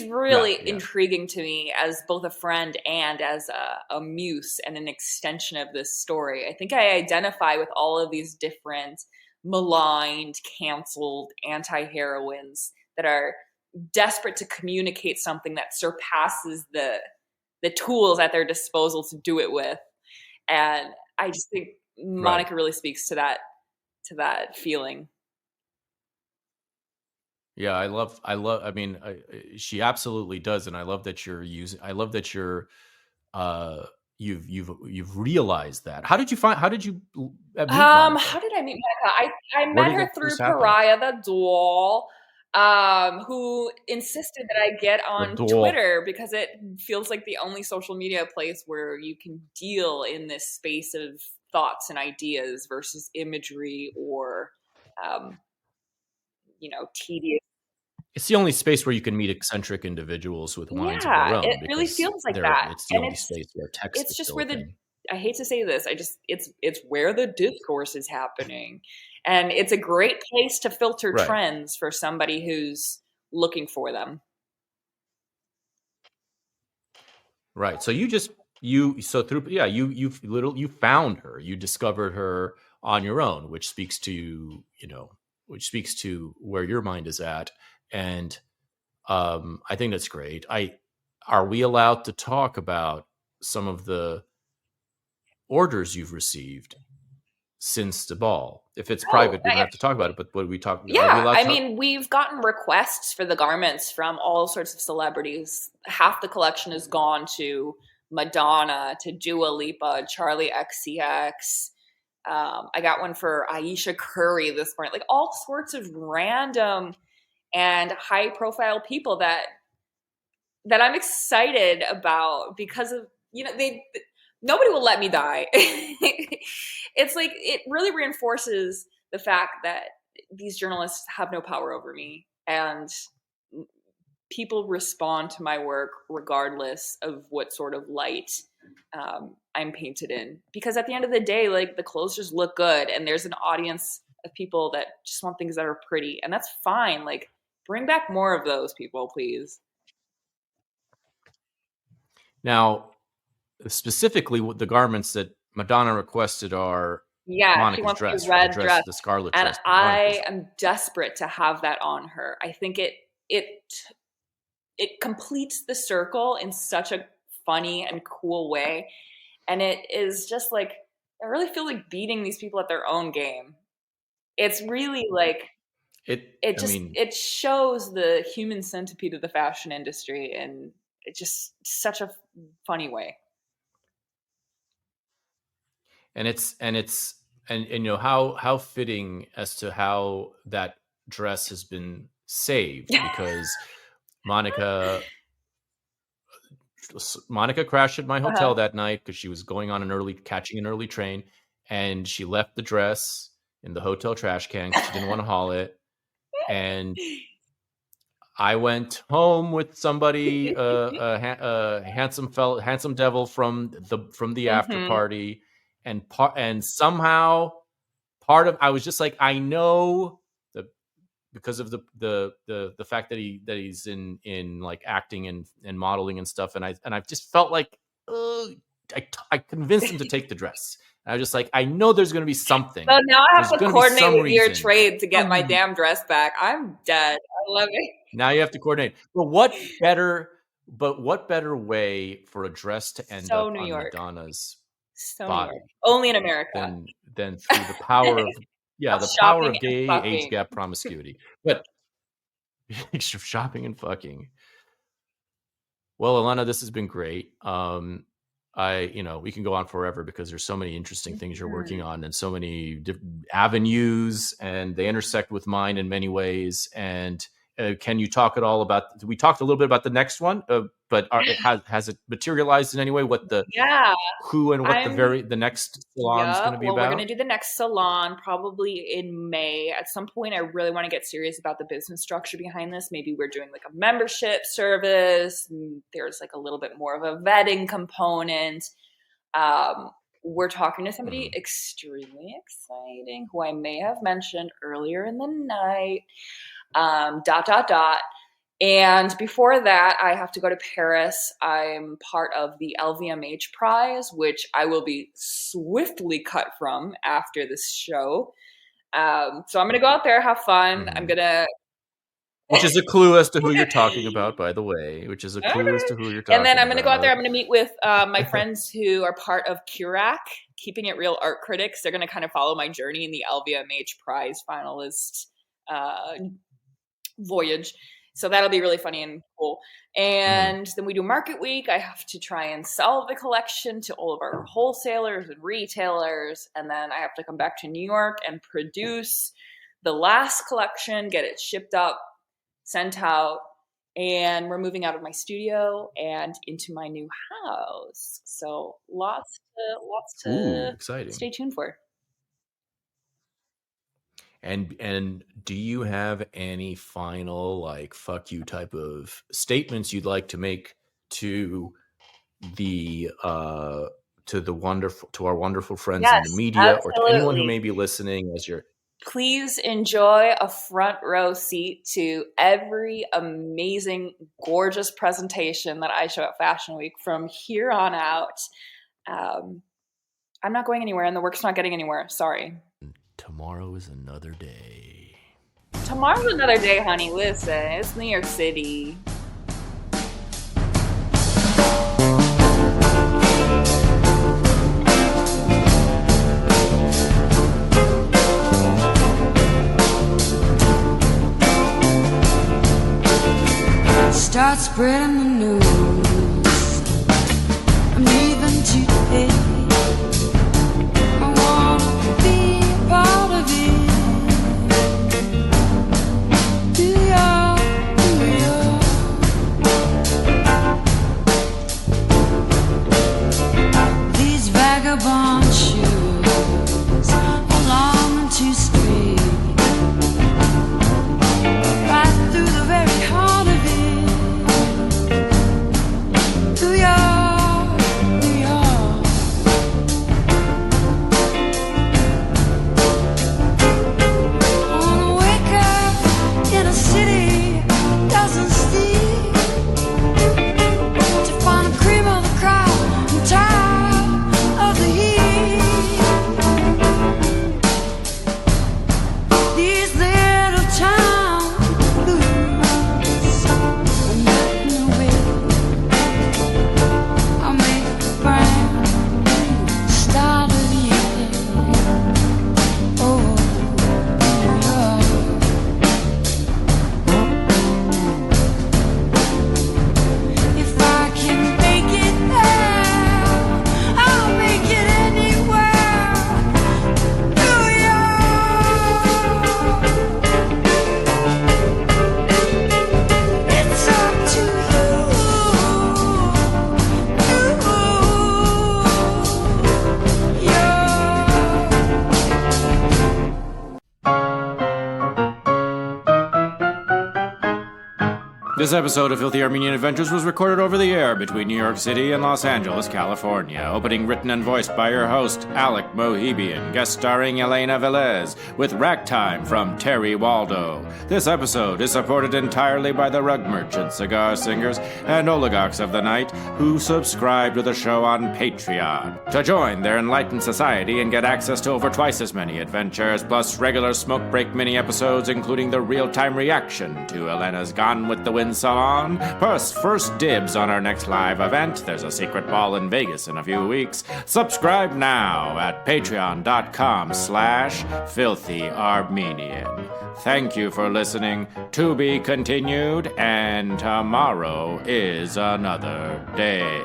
really intriguing to me as both a friend and as a muse and an extension of this story. I think I identify with all of these different maligned, canceled anti-heroines that are desperate to communicate something that surpasses the tools at their disposal to do it with. And I just think Monica really speaks to that feeling. Yeah, I mean, she absolutely does, and I love that you've realized that. How did you meet Monica? How did I meet Monica? I met her through Pariah the doll, who insisted that I get on Twitter because it feels like the only social media place where you can deal in this space of thoughts and ideas versus imagery or tedious. It's the only space where you can meet eccentric individuals with minds of their own. It really feels like that. It's the only space where text. It's just where I hate to say this, it's where the discourse is happening, and it's a great place to filter trends for somebody who's looking for them. Right. So you found her, you discovered her on your own, which speaks to where your mind is at. And I think that's great. Are we allowed to talk about some of the orders you've received since the ball? If it's private, we don't have to talk about it. But what do we talk? Yeah, we've gotten requests for the garments from all sorts of celebrities. Half the collection has gone to Madonna, to Dua Lipa, Charlie XCX, I got one for Aisha Curry this morning. Like all sorts of random and high profile people that I'm excited about because of, nobody will let me die. It's like, it really reinforces the fact that these journalists have no power over me, and people respond to my work regardless of what sort of light I'm painted in. Because at the end of the day, like, the clothes just look good, and there's an audience of people that just want things that are pretty, and that's fine. Like, bring back more of those people, please. Now, specifically, what the garments that Madonna requested are She Monica's wants dress, the red dress, the scarlet and dress. I am desperate to have that on her. I think it completes the circle in such a funny and cool way, and it is just like, I really feel like beating these people at their own game. It's really like, it shows the human centipede of the fashion industry, and it's just such a funny way. And how fitting as to how that dress has been saved, because Monica crashed at my hotel that night because she was going on catching an early train, and she left the dress in the hotel trash can because she didn't want to haul it. And I went home with somebody, a handsome devil from the after party, and somehow I was just like, I know because of the fact that he's in like acting and modeling and stuff, and I just felt like I convinced him to take the dress. I was just like, I know there's going to be something. So now I have to coordinate with your trade to get my damn dress back. I'm dead. I love it. Now you have to coordinate. But what better way for a dress to end up on Madonna's body? Only in America. Than through the power of the power of gay age gap promiscuity. But shopping and fucking. Well, Elena, this has been great. We can go on forever because there's so many interesting things you're working on, and so many different avenues, and they intersect with mine in many ways. And can you talk at all about? We talked a little bit about the next one, but has it materialized in any way? What the who and what the next salon is going to be about? We're going to do the next salon probably in May. At some point, I really want to get serious about the business structure behind this. Maybe we're doing like a membership service. There's like a little bit more of a vetting component. We're talking to somebody extremely exciting who I may have mentioned earlier in the night. And before that, I have to go to Paris. I'm part of the LVMH prize, which I will be swiftly cut from after this show. So I'm going to go out there, have fun. I'm going to... Which is a clue as to who you're talking about, by the way. Which is a clue as to who you're talking about. And then I'm going to go out there. I'm going to meet with my friends who are part of Curac, Keeping It Real Art Critics. They're going to kind of follow my journey in the LVMH prize finalist voyage. So that'll be really funny and cool. And then we do Market Week. I have to try and sell the collection to all of our wholesalers and retailers. And then I have to come back to New York and produce the last collection, get it shipped up, sent out. And we're moving out of my studio and into my new house. So lots to exciting. Stay tuned for. And do you have any final like fuck you type of statements you'd like to make to our wonderful friends in the media, absolutely. Or to anyone who may be listening as you're... Please enjoy a front row seat to every amazing, gorgeous presentation that I show at Fashion Week from here on out. I'm not going anywhere, and the work's not getting anywhere. Sorry. Tomorrow is another day. Tomorrow's another day, honey. Listen, it's New York City. Start spreading the news. I'm leaving today. I wanna This episode of Filthy Armenian Adventures was recorded over the air between New York City and Los Angeles, California. Opening written and voiced by your host, Alec Mohibian. Guest starring Elena Velez, with ragtime from Terry Waldo. This episode is supported entirely by the rug merchants, cigar singers, and oligarchs of the night who subscribe to the show on Patreon. To join their enlightened society and get access to over twice as many adventures, plus regular smoke break mini episodes, including the real-time reaction to Elena's Gone with the Wind salon, plus first dibs on our next live event. There's a secret ball in Vegas in a few weeks. Subscribe now at patreon.com/filthyarmenian. Thank you for listening. To be continued, and tomorrow is another day.